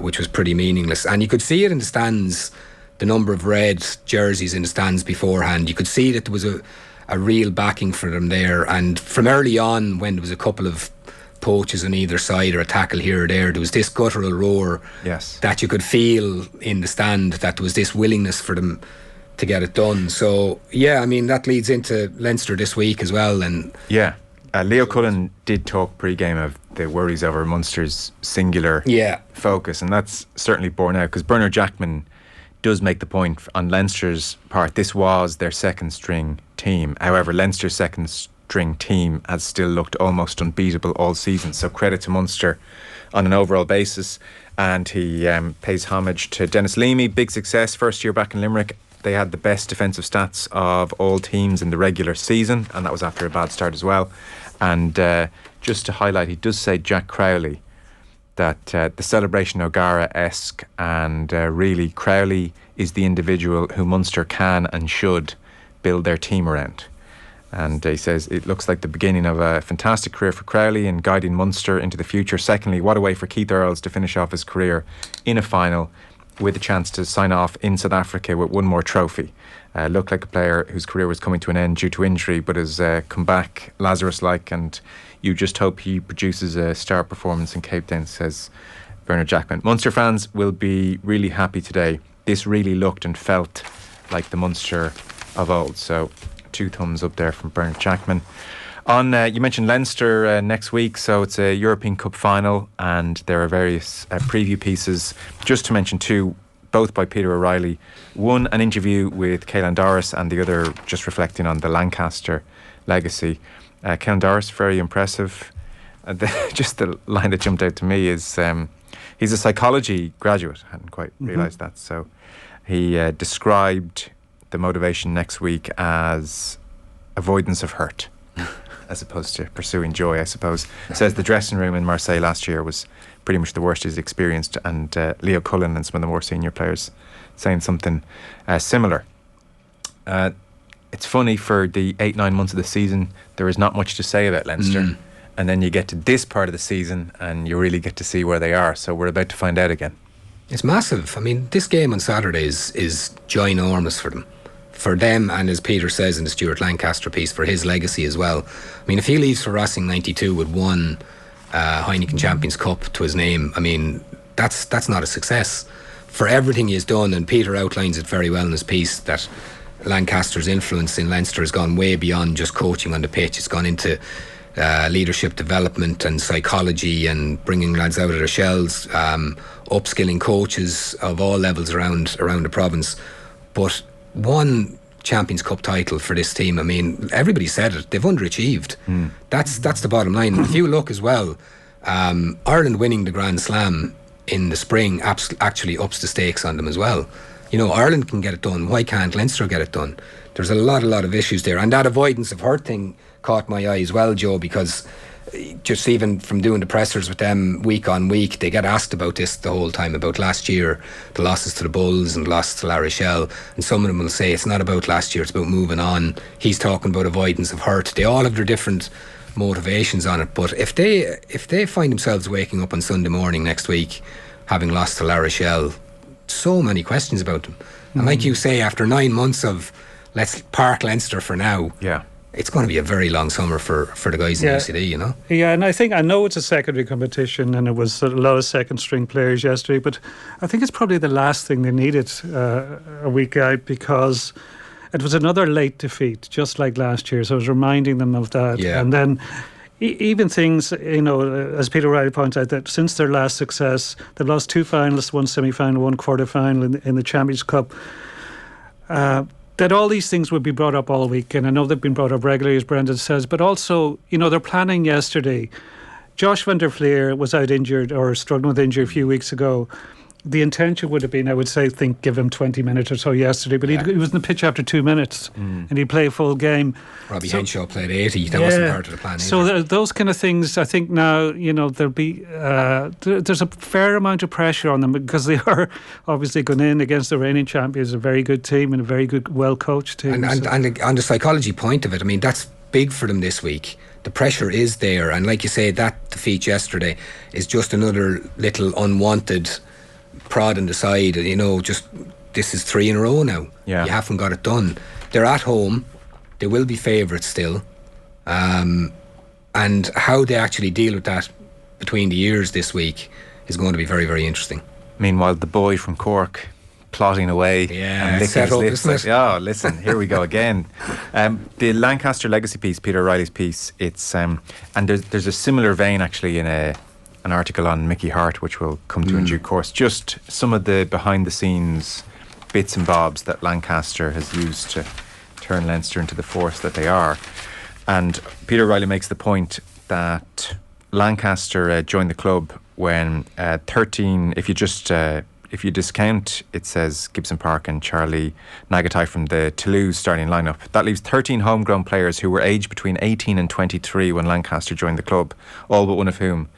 S3: which was pretty meaningless. And you could see it in the stands, the number of red jerseys in the stands beforehand. You could see that there was a real backing for them there. And from early on, when there was a couple of poaches on either side or a tackle here or there was this guttural roar that you could feel in the stand, that there was this willingness for them to get it done. So that leads into Leinster this week as well. And
S1: Leo Cullen did talk pre-game of the worries over Munster's singular focus, and that's certainly borne out, because Bernard Jackman does make the point on Leinster's part. This was their second string team. However, Leinster's second string team has still looked almost unbeatable all season. So credit to Munster on an overall basis. And he pays homage to Dennis Leamy. Big success, first year back in Limerick. They had the best defensive stats of all teams in the regular season, and that was after a bad start as well. And just to highlight, he does say Jack Crowley, that the celebration O'Gara-esque, and really Crowley is the individual who Munster can and should build their team around. And he says it looks like the beginning of a fantastic career for Crowley in guiding Munster into the future. Secondly, what a way for Keith Earls to finish off his career in a final with a chance to sign off in South Africa with one more trophy. Looked like a player whose career was coming to an end due to injury, but has come back Lazarus-like, and you just hope he produces a star performance in Cape Town, says Bernard Jackman. Munster fans will be really happy today. This really looked and felt like the Munster of old. So 2 thumbs up there from Bernard Jackman. On you mentioned Leinster next week, so it's a European Cup final, and there are various preview pieces. Just to mention 2, both by Peter O'Reilly. One, an interview with Caelan Doris, and the other just reflecting on the Lancaster legacy. Caelan Doris, very impressive. Just the line that jumped out to me is he's a psychology graduate. I hadn't quite realised that. So he described the motivation next week as avoidance of hurt, as opposed to pursuing joy, I suppose. Says the dressing room in Marseille last year was pretty much the worst he's experienced, and Leo Cullen and some of the more senior players saying something similar. It's funny, for the 8-9 months of the season there is not much to say about Leinster, and then you get to this part of the season and you really get to see where they are. So we're about to find out again.
S3: It's massive. I mean, this game on Saturday is ginormous for them, and as Peter says in the Stuart Lancaster piece, for his legacy as well. I mean, if he leaves for Racing 92 with one Heineken Champions Cup to his name, I mean, that's not a success. For everything he has done, and Peter outlines it very well in his piece, that Lancaster's influence in Leinster has gone way beyond just coaching on the pitch. It's gone into leadership development and psychology, and bringing lads out of their shells, upskilling coaches of all levels around the province. But one Champions Cup title for this team, I mean, everybody said it, they've underachieved. That's the bottom line. If you look as well, Ireland winning the Grand Slam in the spring actually ups the stakes on them as well. You know, Ireland can get it done, why can't Leinster get it done? There's a lot of issues there, and that avoidance of hurt thing caught my eye as well, Joe, because just even from doing the pressers with them week on week, they get asked about this the whole time, about last year, the losses to the Bulls and losses to La Rochelle, and some of them will say it's not about last year, it's about moving on. He's talking about avoidance of hurt. They all have their different motivations on it, but if they find themselves waking up on Sunday morning next week having lost to La Rochelle, so many questions about them. And like you say, after 9 months of let's park Leinster for now, it's going to be a very long summer for the guys in UCD, you know?
S2: Yeah, and I know it's a secondary competition, and it was a lot of second string players yesterday, but I think it's probably the last thing they needed a week out, because it was another late defeat, just like last year. So I was reminding them of that.
S3: Yeah.
S2: And then even things, as Peter Riley pointed out, that since their last success, they've lost 2 finalists, 1 semi-final, 1 quarter-final in the Champions Cup. That all these things would be brought up all week, and I know they've been brought up regularly, as Bredndan says, but also, they're planning yesterday. Josh van der Fleer was out injured or struggling with injury a few weeks ago. The intention would have been, I would say, give him 20 minutes or so yesterday, but he was in the pitch after 2 minutes and he'd play a full game.
S3: Robbie Henshaw played 80. That wasn't part of the plan either.
S2: So those kind of things, I think now, there'll be there's a fair amount of pressure on them because they are obviously going in against the reigning champions, a very good team and a very good, well-coached team.
S3: And on the psychology point of it, I mean, that's big for them this week. The pressure is there, and like you say, that defeat yesterday is just another little unwanted prod in the side. Just this is 3 in a row now.
S1: Yeah.
S3: You haven't got it done. They're at home. They will be favourites still. And how they actually deal with that between the years this week is going to be very, very interesting.
S1: Meanwhile, the boy from Cork plotting away and licking his lips.
S3: Isn't it?
S1: Oh, listen, here we go again. The Lancaster Legacy piece, Peter Riley's piece, it's and there's a similar vein actually in an article on Mickey Hart, which we'll come to in due course. Just some of the behind-the-scenes bits and bobs that Lancaster has used to turn Leinster into the force that they are. And Peter Riley makes the point that Lancaster joined the club when 13, if you discount, it says Gibson Park and Charlie Nagatai from the Toulouse starting lineup. That leaves 13 homegrown players who were aged between 18 and 23 when Lancaster joined the club, all but one of whom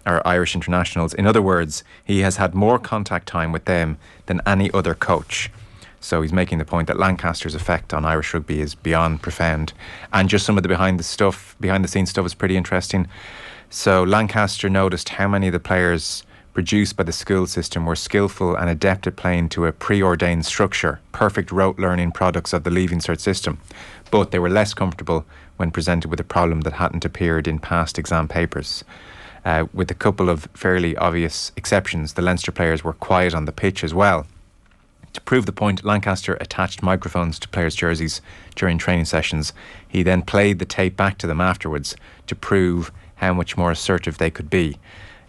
S1: are Irish internationals. In other words, he has had more contact time with them than any other coach. So he's making the point that Lancaster's effect on Irish rugby is beyond profound. And just some of the behind the scenes stuff is pretty interesting. So Lancaster noticed how many of the players produced by the school system were skillful and adept at playing to a preordained structure, perfect rote learning products of the Leaving Cert system. But they were less comfortable when presented with a problem that hadn't appeared in past exam papers. With a couple of fairly obvious exceptions, the Leinster players were quiet on the pitch as well. To prove the point, Lancaster attached microphones to players' jerseys during training sessions. He then played the tape back to them afterwards to prove how much more assertive they could be.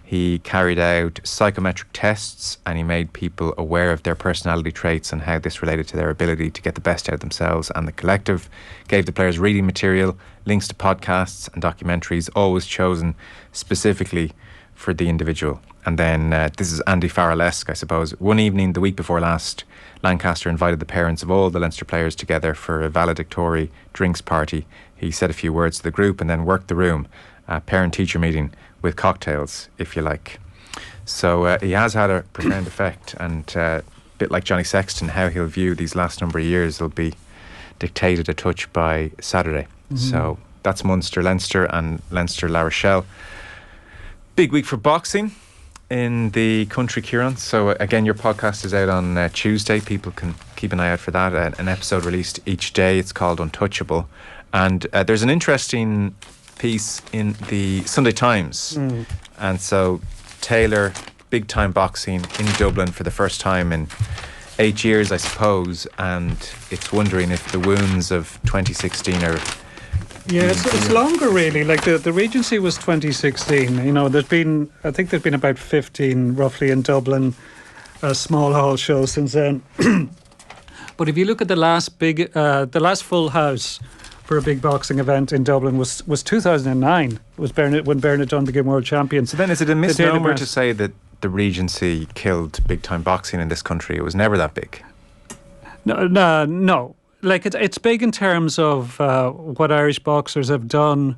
S1: He carried out psychometric tests and he made people aware of their personality traits and how this related to their ability to get the best out of themselves and the collective. Gave the players reading material, links to podcasts and documentaries, always chosen specifically for the individual. And then this is Andy Farrell-esque, I suppose. One evening, the week before last, Lancaster invited the parents of all the Leinster players together for a valedictory drinks party. He said a few words to the group and then worked the room. A parent-teacher meeting with cocktails, if you like. So he has had a profound effect, and a bit like Johnny Sexton, how he'll view these last number of years will be dictated a touch by Saturday. So that's Munster, Leinster and Leinster La Rochelle. Big week for boxing in the country, Kieran. So again, your podcast is out on Tuesday. People can keep an eye out for that. An episode released each day. It's called Untouchable. And there's an interesting piece in the Sunday Times. And so Taylor, big time boxing in Dublin for the first time in 8 years, I suppose, and it's wondering if the wounds of 2016 are...
S2: Yeah, it's longer really. Like the Regency was 2016. I think there's been about 15 roughly in Dublin, small hall shows since then. But if you look at the last full house for a big boxing event in Dublin was 2009. It was when Bredndan became world champion.
S1: So then is it a misnomer to say that the Regency killed big time boxing in this country? It was never that big.
S2: No. Like it's big in terms of what Irish boxers have done,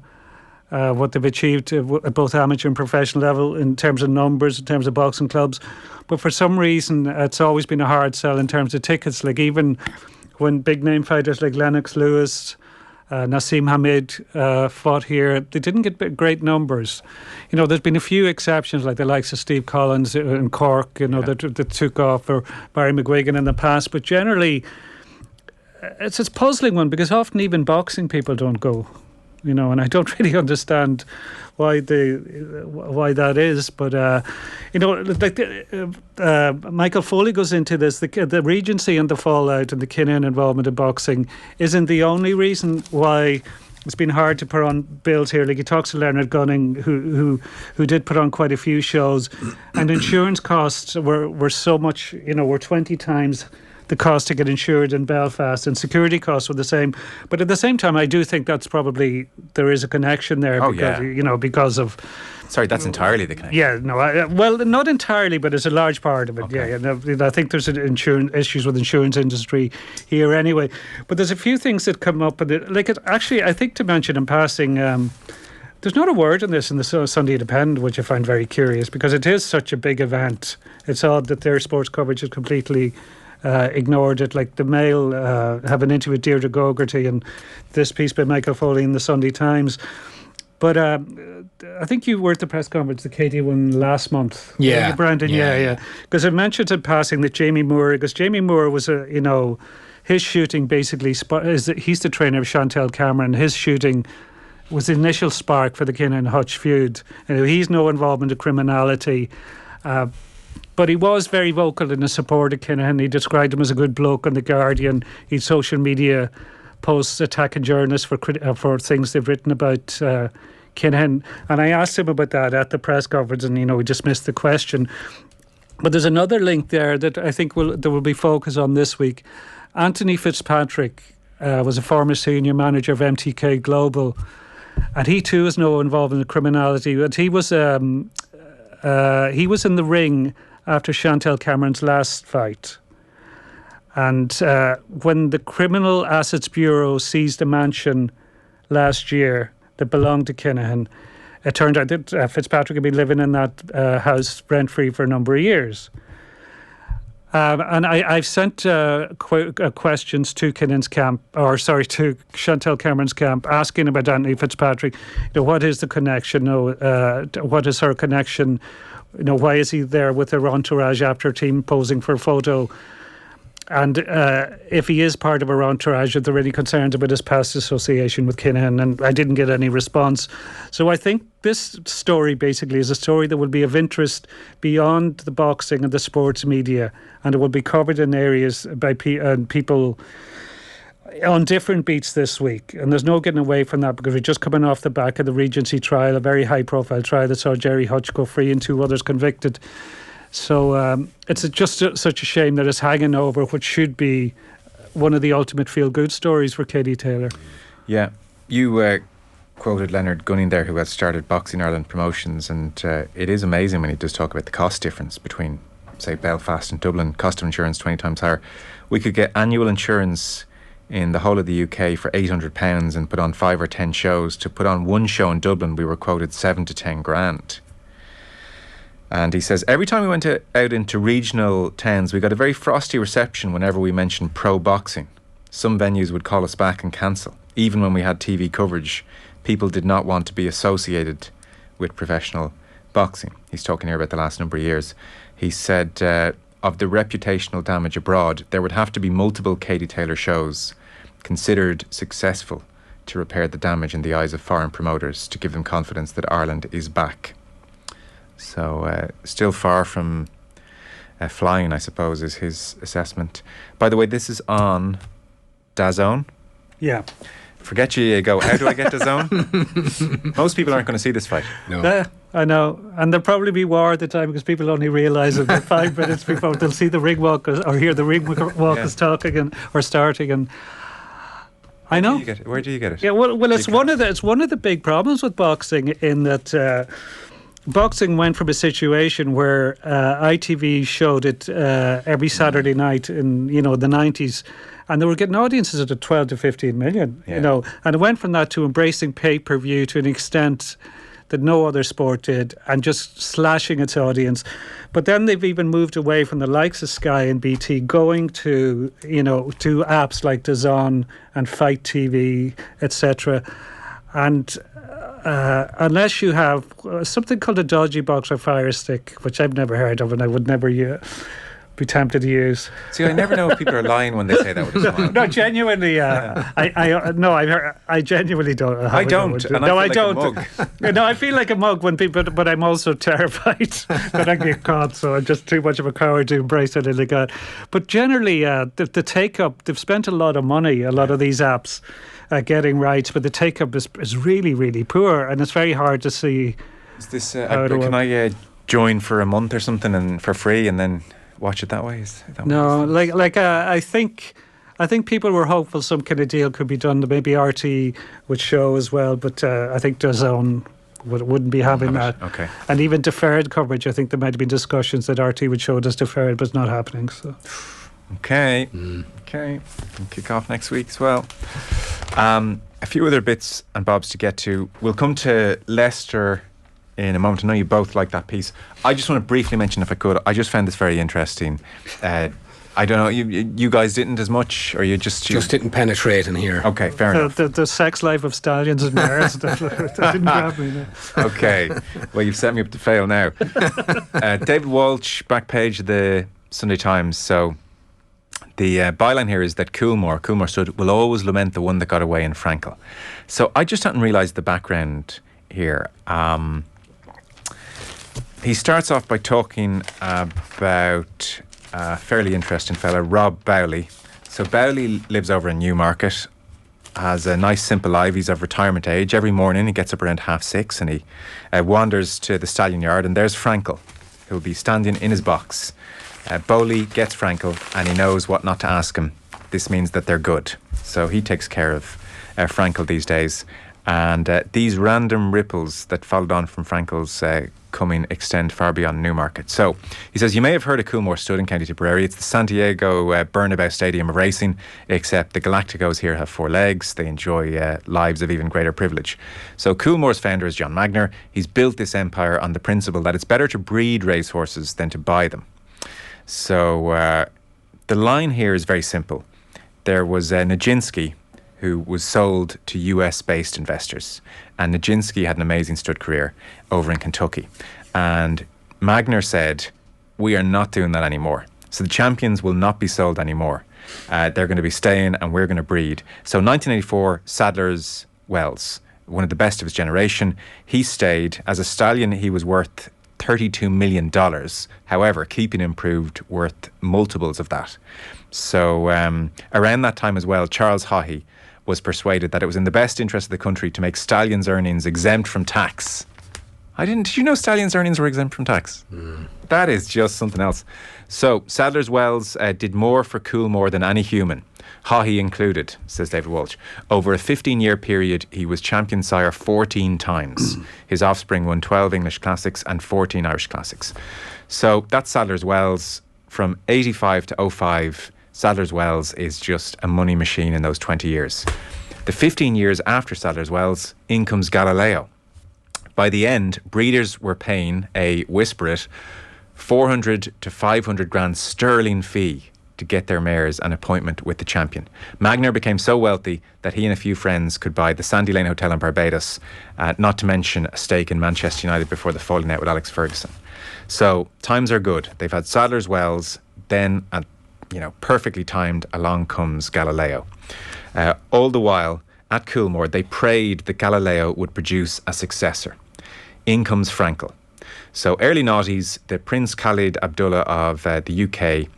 S2: what they've achieved at both amateur and professional level in terms of numbers, in terms of boxing clubs. But for some reason, it's always been a hard sell in terms of tickets. Like even when big name fighters like Lennox Lewis, Nassim Hamid fought here, they didn't get great numbers. There's been a few exceptions like the likes of Steve Collins in Cork, that took off, or Barry McGuigan in the past. But generally, it's a puzzling one because often even boxing people don't go. and I don't really understand why that is. But Michael Foley goes into this. The Regency and the fallout and the Kinahan involvement in boxing isn't the only reason why it's been hard to put on bills here. Like, he talks to Leonard Gunning, who did put on quite a few shows, and insurance costs were so much, were 20 times the cost to get insured in Belfast, and security costs were the same. But at the same time, I do think that's probably, there is a connection there. Because of...
S1: Sorry, that's entirely the connection.
S2: Yeah, no, well, not entirely, but it's a large part of it.
S1: Okay.
S2: Yeah, I think there's issues with insurance industry here anyway. But there's a few things that come up, actually, I think to mention in passing, there's not a word on this in the Sunday Independent, which I find very curious, because it is such a big event. It's odd that their sports coverage is completely ignored it. Like the Mail have an interview with Deirdre Gogarty and this piece by Michael Foley in the Sunday Times. But I think you were at the press conference, the Katie one last month.
S3: Yeah.
S2: Bredndan, yeah. Because I mentioned in passing that Jamie Moore was his shooting basically, he's the trainer of Chantel Cameron. His shooting was the initial spark for the Kinahan Hutch feud. He's no involvement in criminality. But he was very vocal in his support of Kinahan. He described him as a good bloke on The Guardian. He had social media posts attacking journalists for things they've written about Kinahan. And I asked him about that at the press conference, and he dismissed the question. But there's another link there that I think there will be focus on this week. Anthony Fitzpatrick was a former senior manager of MTK Global, and he too has no involvement in criminality. But he was in the ring after Chantel Cameron's last fight. And when the Criminal Assets Bureau seized a mansion last year that belonged to Kinahan, it turned out that Fitzpatrick had been living in that house rent-free for a number of years. And I've sent questions to Kinahan's camp, to Chantel Cameron's camp, asking about Anthony Fitzpatrick. What is the connection? What is her connection? Why is he there with her entourage after a team posing for a photo? And if he is part of her entourage, are there any concerns about his past association with Kinahan? And I didn't get any response. So I think this story basically is a story that will be of interest beyond the boxing and the sports media, and it will be covered in areas by people on different beats this week. And there's no getting away from that, because we're just coming off the back of the Regency trial, a very high-profile trial that saw Jerry Hutch go free and 2 others convicted. So it's just such a shame that it's hanging over what should be one of the ultimate feel-good stories for Katie Taylor.
S1: Yeah. You quoted Leonard Gunning there, who has started Boxing Ireland Promotions, and it is amazing when he does talk about the cost difference between, say, Belfast and Dublin. Cost of insurance 20 times higher. We could get annual insurance in the whole of the UK for £800 and put on 5 or 10 shows. To put on one show in Dublin, we were quoted 7 to 10 grand. And he says, every time we went out into regional towns, we got a very frosty reception whenever we mentioned pro boxing. Some venues would call us back and cancel. Even when we had TV coverage, people did not want to be associated with professional boxing. He's talking here about the last number of years. He said, of the reputational damage abroad, there would have to be multiple Katie Taylor shows considered successful to repair the damage in the eyes of foreign promoters, to give them confidence that Ireland is back. So still far from flying, I suppose, is his assessment. By the way, this is on DAZN.
S2: Yeah.
S1: Forget GAAGO. How do I get DAZN? Most people aren't going to see this fight.
S3: No.
S2: I know. And there'll probably be war at the time, because people only realise it about 5 minutes before they'll see the ring walkers or hear the ring walkers talking or starting. And I know.
S1: Where do you get it?
S2: Yeah, well, it's one of the big problems with boxing, in that boxing went from a situation where ITV showed it every Saturday night in the 90s, and they were getting audiences at 12 to 15 million, and it went from that to embracing pay-per-view to an extent that no other sport did, and just slashing its audience. But then they've even moved away from the likes of Sky and BT, going to apps like DAZN and Fight TV, etc. And unless you have something called a dodgy box or fire stick, which I've never heard of and I would never use, be tempted to use.
S1: See, I never know if people are lying when they say that with a smile.
S2: No, genuinely, I genuinely don't.
S1: I don't. And
S2: No,
S1: I
S2: I
S1: feel
S2: don't.
S1: like a mug.
S2: No, I feel like a mug when people, but I'm also terrified that I get caught. So I'm just too much of a coward to embrace it like that. But generally, the take up, they've spent a lot of money, a lot of these apps, getting rights, but the take up is really, really poor, and it's very hard to see.
S1: Is this?
S2: How do
S1: Can I join for a month or something and for free, and then watch it that way? Is that
S2: No, I think people were hopeful some kind of deal could be done. Maybe RTE would show as well, but I think DAZN wouldn't be having that.
S1: Okay.
S2: And even deferred coverage, I think there might have been discussions that RTE would show it as deferred, but it's not happening. So.
S1: Okay. Okay. We'll kick off next week as well. A few other bits and bobs to get to. We'll come to Leicester in a moment. I know you both like that piece. I just want to briefly mention, if I could, I just found this very interesting. I don't know, you guys didn't as much, or you just
S3: didn't penetrate in here.
S1: Okay, fair enough.
S2: The sex life of stallions and mares, that didn't grab me. No.
S1: Okay, well, you've set me up to fail now. David Walsh, back page of the Sunday Times. So the byline here is that Coolmore stood, will always lament the one that got away in Frankel. So I just hadn't realised the background here. He starts off by talking about a fairly interesting fella, Rob Bowley. So Bowley lives over in Newmarket, has a nice simple life. He's of retirement age. Every morning he gets up around 6:30 and he wanders to the stallion yard, and there's Frankel, who'll be standing in his box. Bowley gets Frankel and he knows what not to ask him. This means that they're good. So he takes care of Frankel these days. And these random ripples that followed on from Frankel's coming extend far beyond Newmarket. So he says, you may have heard of Coolmore stood in County Tipperary. It's the Santiago Bernabeu Stadium of racing, except the Galacticos here have 4 legs. They enjoy lives of even greater privilege. So Coolmore's founder is John Magner. He's built this empire on the principle that it's better to breed racehorses than to buy them. So the line here is very simple. There was Nijinsky, who was sold to US-based investors. And Nijinsky had an amazing stud career over in Kentucky. And Magner said, we are not doing that anymore. So the champions will not be sold anymore. They're going to be staying and we're going to breed. So 1984, Sadler's Wells, one of the best of his generation, he stayed. As a stallion, he was worth $32 million. However, keeping him proved worth multiples of that. So around that time as well, Charles Haughey was persuaded that it was in the best interest of the country to make stallions' earnings exempt from tax. Did you know stallions' earnings were exempt from tax? That is just something else. So Sadler's Wells did more for Coolmore than any human, Haughey included, says David Walsh. Over a 15-year period, he was champion sire 14 times. His offspring won 12 English Classics and 14 Irish Classics. So that's Sadler's Wells. From 85 to 05, Sadler's Wells is just a money machine in those 20 years. The 15 years after Sadler's Wells, in comes Galileo. By the end, breeders were paying whisper it, 400 to 500 grand sterling fee to get their mares an appointment with the champion. Magner became so wealthy that he and a few friends could buy the Sandy Lane Hotel in Barbados, not to mention a stake in Manchester United before the falling out with Alex Ferguson. So times are good. They've had Sadler's Wells, then perfectly timed, along comes Galileo. All the while, at Coolmore, they prayed that Galileo would produce a successor. In comes Frankel. So early noughties, the Prince Khalid Abdullah of the UK,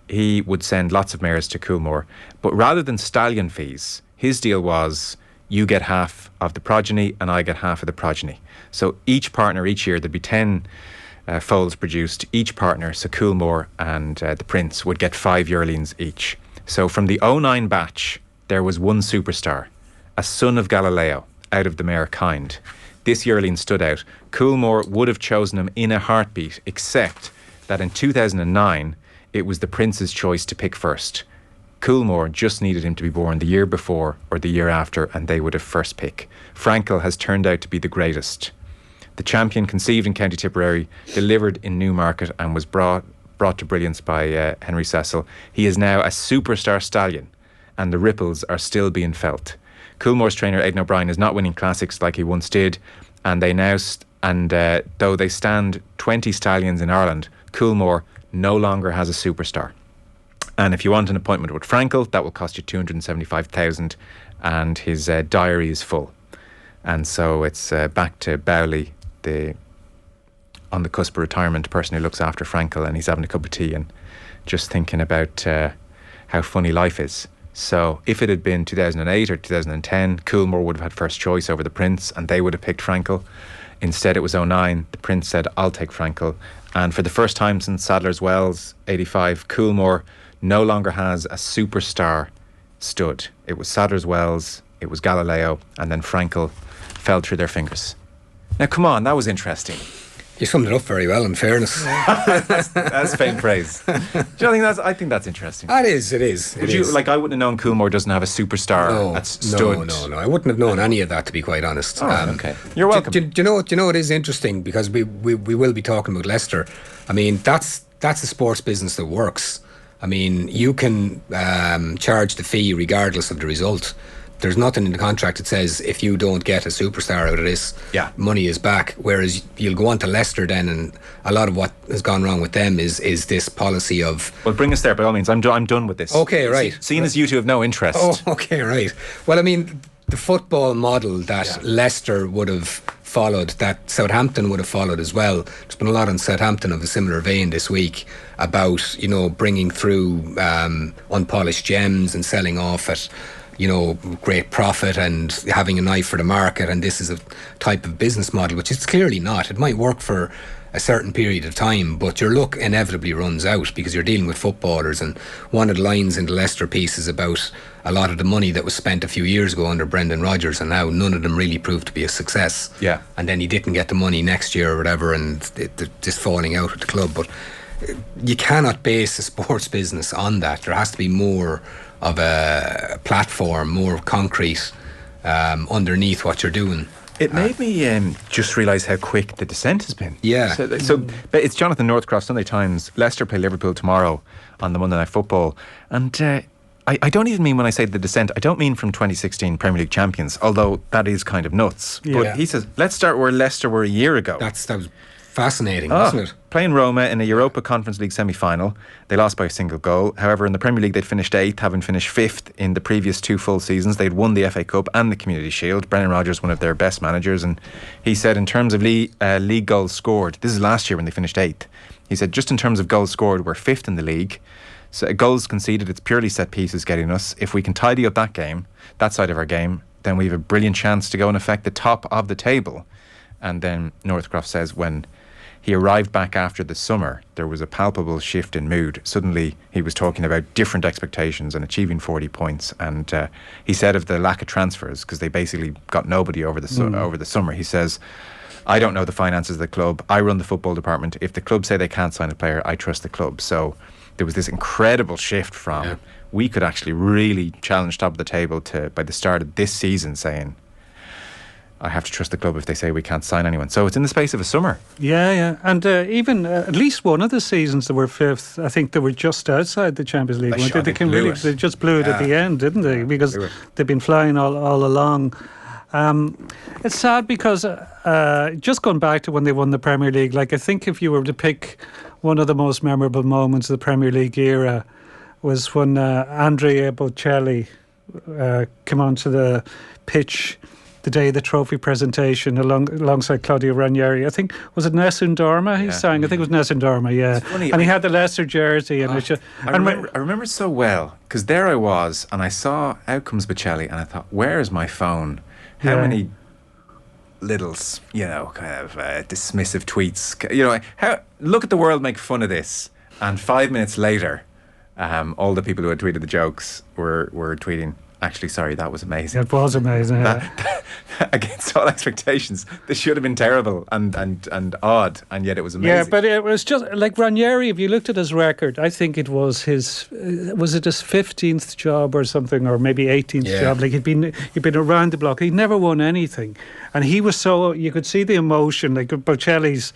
S1: he would send lots of mares to Coolmore. But rather than stallion fees, his deal was, you get half of the progeny and I get half of the progeny. So each partner, each year, there'd be 10 foals produced. Each partner, so Coolmore and the Prince, would get 5 yearlings each. So from the 09 batch, there was one superstar, a son of Galileo, out of the mare kind. This yearling stood out. Coolmore would have chosen him in a heartbeat, except that in 2009, it was the Prince's choice to pick first. Coolmore just needed him to be born the year before or the year after, and they would have first pick. Frankel has turned out to be the greatest. The champion, conceived in County Tipperary, delivered in Newmarket, and was brought to brilliance by Henry Cecil. He is now a superstar stallion, and the ripples are still being felt. Coolmore's trainer Aidan O'Brien is not winning classics like he once did, and they now though they stand 20 stallions in Ireland, Coolmore no longer has a superstar. And if you want an appointment with Frankel, that will cost you 275,000, and his diary is full. And so it's back to Bowley, the on the cusp of retirement person who looks after Frankel, and he's having a cup of tea and just thinking about how funny life is. So if it had been 2008 or 2010, Coolmore would have had first choice over the Prince, and they would have picked Frankel. Instead, it was 2009. The Prince said, I'll take Frankel. And for the first time since Sadler's Wells, 85, Coolmore no longer has a superstar stud. It was Sadler's Wells, it was Galileo, and then Frankel fell through their fingers. Now, come on, that was interesting.
S3: You summed it up very well, in fairness.
S1: That's faint praise. Do you think I think that's interesting.
S3: It is.
S1: Would you, like, I wouldn't have known Coolmore doesn't have a superstar at stud.
S3: No. I wouldn't have known any of that, to be quite honest.
S1: Okay. You're welcome.
S3: Do you know it is interesting, because we will be talking about Leicester. I mean, that's a sports business that works. I mean, you can charge the fee regardless of the result. There's nothing in the contract that says if you don't get a superstar out of this, money is back. Whereas you'll go on to Leicester then, and a lot of what has gone wrong with them is this policy of...
S1: Well, bring us there by all means. I'm done with this.
S3: Okay, right.
S1: Seeing as you two have no interest.
S3: Oh, okay, right. Well, I mean, the football model that Leicester would have followed, that Southampton would have followed as well. There's been a lot on Southampton of a similar vein this week about, bringing through unpolished gems and selling off at great profit and having an eye for the market, and this is a type of business model which it's clearly not. It might work for a certain period of time, but your luck inevitably runs out because you're dealing with footballers. And one of the lines in the Leicester piece is about a lot of the money that was spent a few years ago under Brendan Rodgers, and now none of them really proved to be a success.
S1: Yeah.
S3: And then he didn't get the money next year or whatever, and just falling out at the club. But you cannot base a sports business on that. There has to be more of a platform, more concrete underneath what you're doing.
S1: It made me just realise how quick the descent has been.
S3: Yeah.
S1: So it's Jonathan Northcross, Sunday Times. Leicester play Liverpool tomorrow on the Monday Night Football. And I don't even mean, when I say the descent, I don't mean from 2016 Premier League champions, although that is kind of nuts. Yeah. But he says, let's start where Leicester were a year ago.
S3: That was fascinating, wasn't it?
S1: Playing Roma in a Europa Conference League semi-final. They lost by a single goal. However, in the Premier League, they'd finished 8th, having finished 5th in the previous 2 full seasons. They'd won the FA Cup and the Community Shield. Brendan Rodgers, one of their best managers, and he said in terms of league goals scored, this is last year when they finished 8th, he said just in terms of goals scored, we're 5th in the league. So goals conceded, it's purely set pieces getting us. If we can tidy up that side of our game, then we have a brilliant chance to go and affect the top of the table. And then Northcroft says when he arrived back after the summer, there was a palpable shift in mood. Suddenly he was talking about different expectations and achieving 40 points. And he said of the lack of transfers, because they basically got nobody over the summer, he says, I don't know the finances of the club. I run the football department. If the club say they can't sign a player, I trust the club. So there was this incredible shift from we could actually really challenge top of the table to, by the start of this season, saying, I have to trust the club if they say we can't sign anyone. So it's in the space of a summer. Yeah.
S2: And even at least one of the seasons they were 5th, I think they were just outside the Champions League. They just blew it at the end, didn't they? Because they've been flying all along. It's sad because just going back to when they won the Premier League, like I think if you were to pick one of the most memorable moments of the Premier League era was when Andrea Bocelli came onto the pitch the day of the trophy presentation alongside Claudio Ranieri. I think, was it Nessun Dorma he sang? I think it was Nessun Dorma, yeah. Funny, and he had the Leicester jersey. And
S1: I remember it so well, because there I was and I saw Out Comes Bocelli and I thought, where is my phone? How many little, kind of dismissive tweets, look at the world make fun of this. And 5 minutes later, all the people who had tweeted the jokes were tweeting, actually, sorry, that was amazing.
S2: It was amazing.
S1: Against all expectations, this should have been terrible and odd, and yet it was amazing.
S2: Yeah, but it was just like Ranieri. If you looked at his record, I think it was his 15th job or something, or maybe 18th job. Like he'd been around the block. He'd never won anything, and he was so, you could see the emotion. Like Bocelli's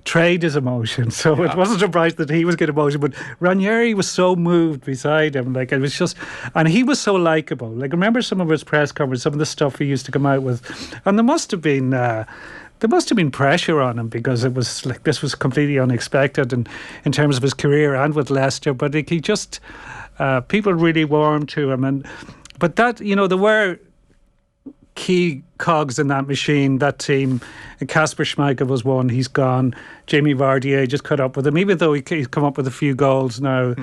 S2: trade his emotion, so it wasn't surprised that he was getting emotion, but Ranieri was so moved beside him, like it was just, and he was so likeable. Like remember some of his press conferences, some of the stuff he used to come out with, and there must have been there must have been pressure on him, because it was like this was completely unexpected in terms of his career and with Leicester. But like, he just people really warmed to him, but that, you know, there were key cogs in that machine, that team. Kasper Schmeichel was one, he's gone. Jamie Vardier just caught up with him, even though he's come up with a few goals now.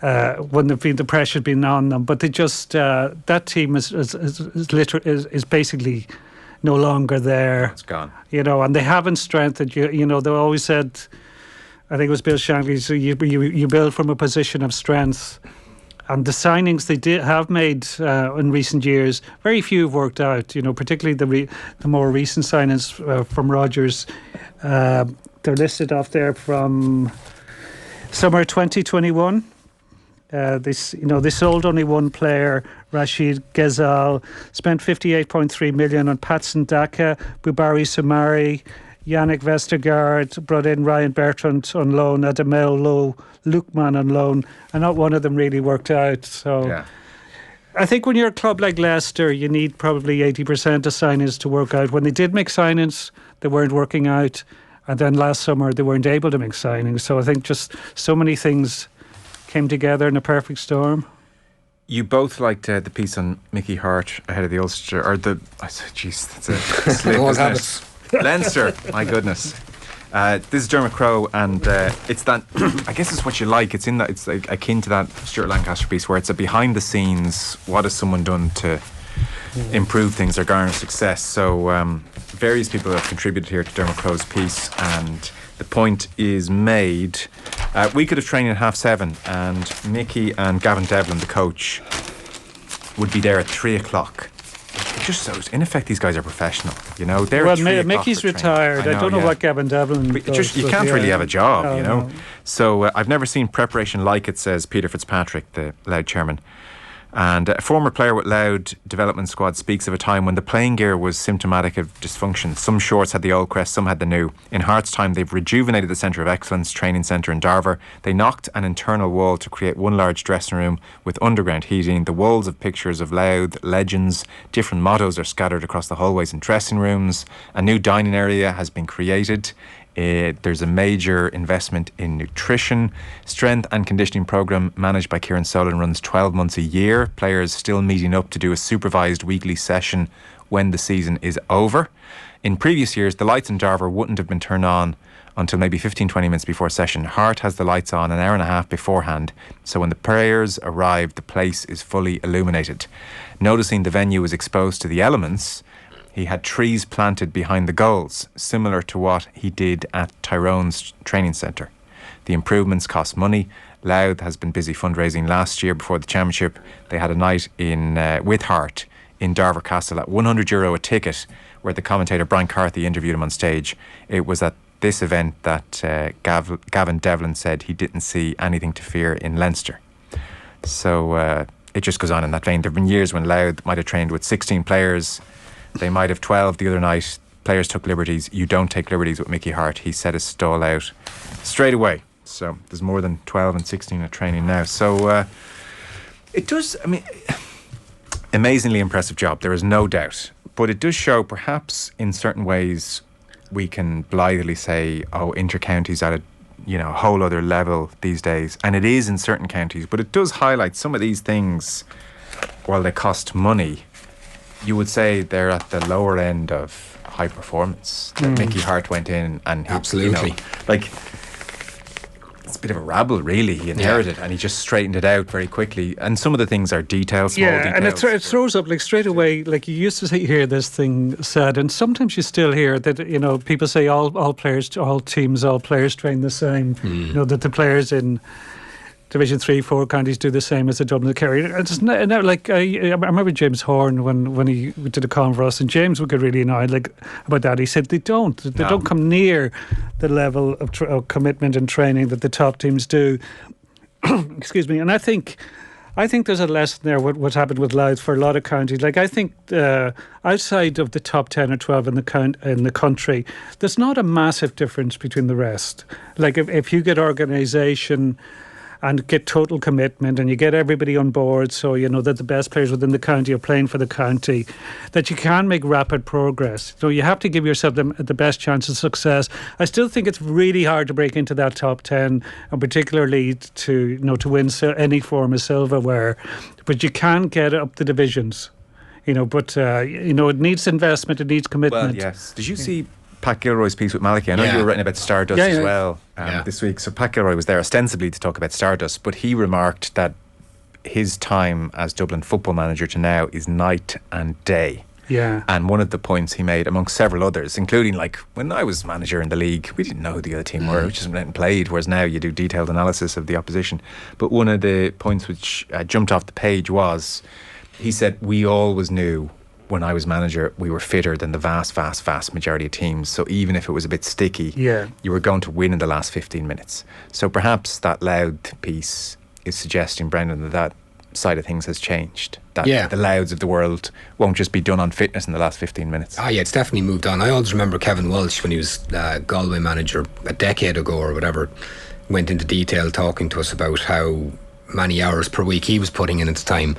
S2: Wouldn't have been, the pressure's been on them, but they just that team is basically no longer there.
S1: It's gone.
S2: You know, and they haven't strengthened. You know, they always said, I think it was Bill Shankly, so you build from a position of strength. And the signings they have made in recent years, very few have worked out. You know, particularly the more recent signings from Rodgers. They're listed off there from summer 2021. They sold only one player, Rashid Ghezal, spent 58.3 million on Patson Daka, Bubari Samari, Yannick Vestergaard, brought in Ryan Bertrand on loan, Adamel Lukman on loan, and not one of them really worked out. So
S1: Yeah.
S2: I think when you're a club like Leicester, you need probably 80% of signings to work out. When they did make signings, they weren't working out. And then last summer, they weren't able to make signings. So I think just so many things came together in a perfect storm.
S1: You both liked the piece on Mickey Hart ahead of the Ulster, or the, jeez, that's a slip,
S3: Those
S1: isn't
S3: habits.
S1: it? Leinster, my goodness. This is Dermot Crowe, and it's that, I guess it's what you like. It's in that, it's like akin to that Stuart Lancaster piece where it's a behind the scenes, what has someone done to improve things or garner success. So various people have contributed here to Dermot Crowe's piece, and the point is made. We could have trained at 7:30, and Mickey and Gavin Devlin, the coach, would be there at 3:00. It just shows, in effect, these guys are professional. You know, they're
S2: Well,
S1: at 3 o'clock
S2: Mickey's
S1: for training.
S2: retired. I don't know what Gavin Devlin
S1: But
S2: does,
S1: you
S2: but
S1: can't really have a job,
S2: No,
S1: you know.
S2: no.
S1: So I've never seen preparation like it, says Peter Fitzpatrick, the Louth chairman. And a former player with Louth development squad speaks of a time when the playing gear was symptomatic of dysfunction. Some shorts had the old crest, some had the new. In Hearts' time, they've rejuvenated the Centre of Excellence training centre in Darver. They knocked an internal wall to create one large dressing room with underground heating. The walls of pictures of Louth legends. Different mottos are scattered across the hallways and dressing rooms. A new dining area has been created. There's a major investment in nutrition. Strength and conditioning programme managed by Kieran Solon runs 12 months a year. Players still meeting up to do a supervised weekly session when the season is over. In previous years, the lights in Darver wouldn't have been turned on until maybe 15-20 minutes before session. Hart has the lights on an hour and a half beforehand, so when the players arrive, the place is fully illuminated. Noticing the venue was exposed to the elements, he had trees planted behind the goals, similar to what he did at Tyrone's training centre. The improvements cost money. Louth has been busy fundraising. Last year, before the championship, they had a night in with Hart in Darver Castle at €100 a ticket, where the commentator Brian Carthy interviewed him on stage. It was at this event that Gavin Devlin said he didn't see anything to fear in Leinster. So it just goes on in that vein. There have been years when Louth might have trained with 16 players. They might have 12 the other night. Players took liberties. You don't take liberties with Mickey Hart. He set his stall out straight away. So there's more than 12 and 16 at training now. So it does, I mean, amazingly impressive job. There is no doubt. But it does show, perhaps in certain ways, we can blithely say, oh, inter-counties at a whole other level these days. And it is in certain counties. But it does highlight some of these things, while they cost money, you would say they're at the lower end of high performance. Mickey Hart went in and he,
S3: absolutely,
S1: it's a bit of a rabble, really. He inherited and he just straightened it out very quickly. And some of the things are details, small details.
S2: And it throws up like straight away. Like you used to hear this thing said, and sometimes you still hear that people say all players, all teams, all players train the same. That the players in Division 3, 4 counties do the same as the Dublin Kerry. It's not, I remember James Horn when he did a column for us, and James would get really annoyed about that. He said they don't come near the level of commitment and training that the top teams do. Excuse me. And I think there's a lesson there. What's happened with Louth for a lot of counties. Like I think outside of the top 10 or 12 in the country, there's not a massive difference between the rest. Like if you get organisation and get total commitment, and you get everybody on board, so you know that the best players within the county are playing for the county, that you can make rapid progress. So you have to give yourself the best chance of success. I still think it's really hard to break into that top 10, and particularly to win any form of silverware, but you can get up the divisions. But it needs investment, it needs commitment.
S1: Well, yes. Did you see Pat Gilroy's piece with Malachy? I know you were writing about Stardust as well this week. So Pat Gilroy was there ostensibly to talk about Stardust, but he remarked that his time as Dublin football manager to now is night and day.
S2: Yeah.
S1: And one of the points he made, amongst several others, including like when I was manager in the league, we didn't know who the other team were, we just went and played, whereas now you do detailed analysis of the opposition. But one of the points which jumped off the page was, he said, we always knew when I was manager, we were fitter than the vast majority of teams. So even if it was a bit sticky, you were going to win in the last 15 minutes. So perhaps that Loud piece is suggesting, Bredndan, that side of things has changed. That the Louds of the world won't just be done on fitness in the last 15 minutes.
S3: It's definitely moved on. I always remember Kevin Walsh when he was Galway manager a decade ago or whatever, went into detail talking to us about how many hours per week he was putting in at the time.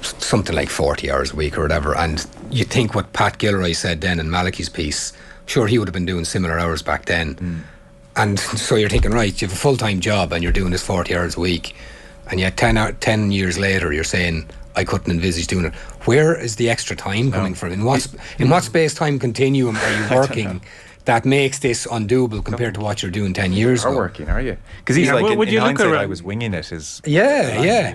S3: Something like 40 hours a week or whatever. And you think what Pat Gilroy said then in Malachy's piece, sure, he would have been doing similar hours back then. And so you're thinking, right, you have a full-time job and you're doing this 40 hours a week, and yet 10 years later you're saying, I couldn't envisage doing it. Where is the extra time coming from? In what space-time continuum are you working that makes this undoable compared to what you're doing 10 years ago?
S1: Working, are you? Because he's in hindsight, I was winging it.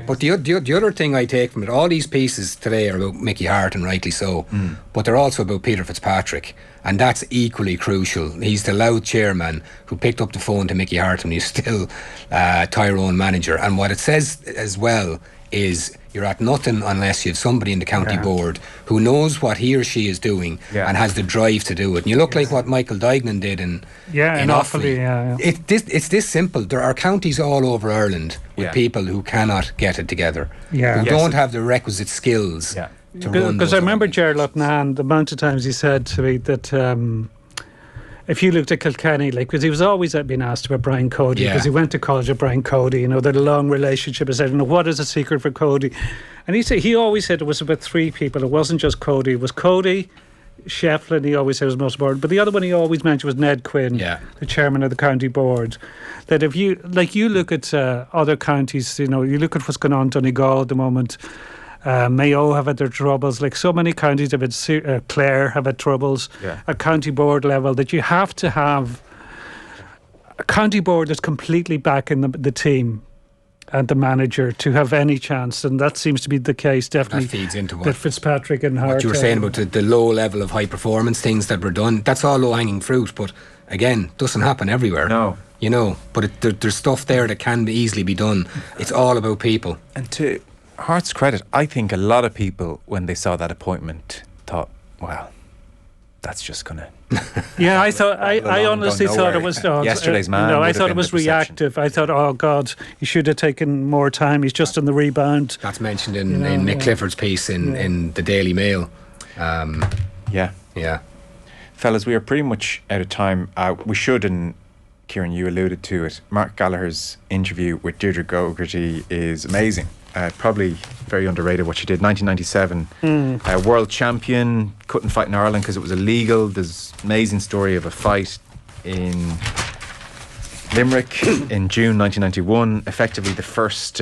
S3: But the other thing I take from it, all these pieces today are about Mickey Hart, and rightly so, but they're also about Peter Fitzpatrick, and that's equally crucial. He's the Louth chairman who picked up the phone to Mickey Hart when he's still Tyrone manager, and what it says as well is you're at nothing unless you have somebody in the county board who knows what he or she is doing and has the drive to do it. And you look like what Michael Duignan did in Offaly. It's this simple. There are counties all over Ireland with people who cannot get it together, who don't have the requisite skills to run.
S2: Because I remember Gerard Lutnan, the amount of times he said to me that if you looked at Kilkenny, because he was always being asked about Brian Cody, because he went to college with Brian Cody, they had a long relationship. I said, what is the secret for Cody? And he always said it was about three people. It wasn't just Cody. It was Cody, Shefflin, he always said was most important. But the other one he always mentioned was Ned Quinn, the chairman of the county board. That if you look at other counties, you look at what's going on in Donegal at the moment. Mayo have had their troubles. Like so many counties have had, Clare have had troubles at county board level. That you have to have a county board that's completely backing the team and the manager to have any chance, and that seems to be the case. Definitely,
S3: that feeds into
S2: that Fitzpatrick and Hart.
S3: What you were saying about the low level of high performance things that were done. That's all low hanging fruit, but again, doesn't happen everywhere.
S1: No.
S3: But there's stuff there that can easily be done. It's all about people.
S1: And to Hart's credit, I think a lot of people, when they saw that appointment, thought, well, that's just going to...
S2: I honestly thought it was...
S1: Yesterday's man.
S2: I thought it was reactive. I thought, oh God, he should have taken more time. He's just on the rebound.
S3: That's mentioned in Mick Clifford's piece in the Daily Mail.
S1: Yeah. Fellas, we are pretty much out of time. We should, and Kieran, you alluded to it, Mark Gallagher's interview with Deirdre Gogarty is amazing. Probably very underrated what she did. 1997, world champion, couldn't fight in Ireland because it was illegal. There's an amazing story of a fight in Limerick in June 1991. Effectively the first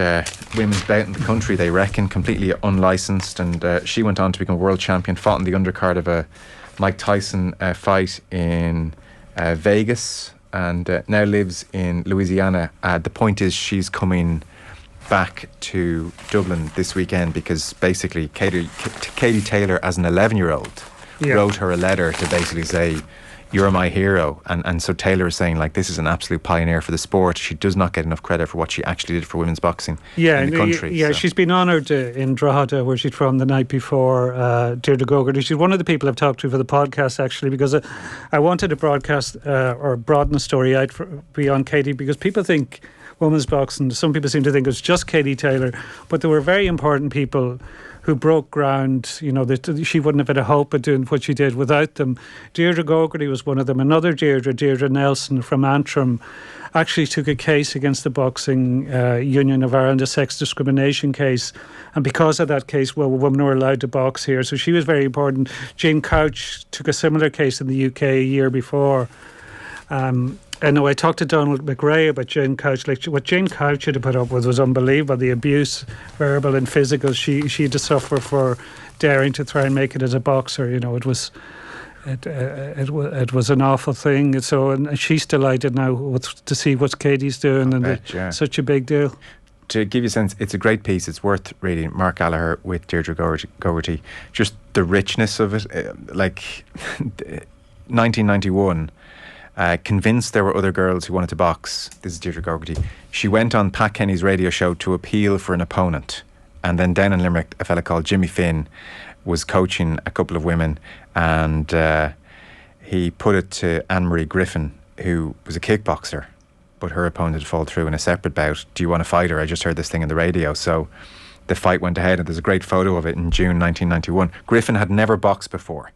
S1: women's bout in the country, they reckon, completely unlicensed. And she went on to become world champion, fought in the undercard of a Mike Tyson fight in Vegas, and now lives in Louisiana. The point is, she's coming back to Dublin this weekend because basically Katie Taylor, as an 11-year-old, wrote her a letter to basically say, you're my hero. And so Taylor is saying, this is an absolute pioneer for the sport. She does not get enough credit for what she actually did for women's boxing in the country. She's been honoured in Drogheda, where she's from, the night before, Deirdre Gogarty. She's one of the people I've talked to for the podcast, actually, because I wanted to broadcast or broaden the story out beyond Katie, because people think women's boxing, some people seem to think it's just Katie Taylor, but there were very important people
S2: who broke ground. You know, that she wouldn't have had a hope of doing what she did without them. Deirdre Gogarty was one of them. Another Deirdre Nelson from Antrim, actually took a case against the Boxing Union of Ireland, a sex discrimination case. And because of that case, well, women were allowed to box here. So she was very important. Jane Couch took a similar case in the UK a year before. I know I talked to Donald McRae about Jane Couch. Like, what Jane Couch had to put up with was unbelievable. The abuse, verbal and physical, she had to suffer for daring to try and make it as a boxer. You know, it was an awful thing. So, and she's delighted now to see what Katie's doing, such a big deal.
S1: To give you a sense, it's a great piece. It's worth reading. Mark Gallagher with Deirdre Gogarty. Just the richness of it. Like 1991, convinced there were other girls who wanted to box. This is Deirdre Gogarty. She went on Pat Kenny's radio show to appeal for an opponent. And then down in Limerick, a fella called Jimmy Finn was coaching a couple of women, and he put it to Anne-Marie Griffin, who was a kickboxer, but her opponent had fallen through in a separate bout. Do you want to fight her? I just heard this thing on the radio. So the fight went ahead, and there's a great photo of it in June 1991. Griffin had never boxed before.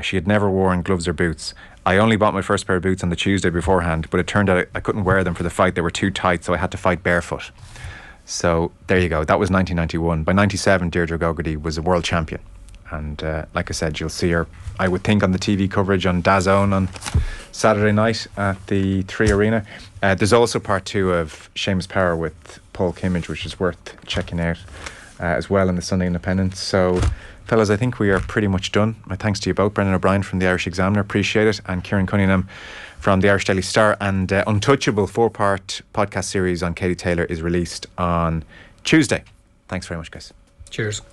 S1: She had never worn gloves or boots. I only bought my first pair of boots on the Tuesday beforehand, but it turned out I couldn't wear them for the fight. They were too tight, so I had to fight barefoot. So there you go. That was 1991. By 97, Deirdre Gogarty was a world champion. And like I said, you'll see her, I would think, on the TV coverage on DAZN on Saturday night at the 3 Arena. There's also part 2 of Seamus Power with Paul Kimmage, which is worth checking out as well in the Sunday Independent. So, fellas, I think we are pretty much done. My thanks to you both. Brendan O'Brien from the Irish Examiner, appreciate it, and Kieran Cunningham from the Irish Daily Star. And Untouchable 4-part podcast series on Katie Taylor is released on Tuesday. Thanks very much, guys.
S3: Cheers.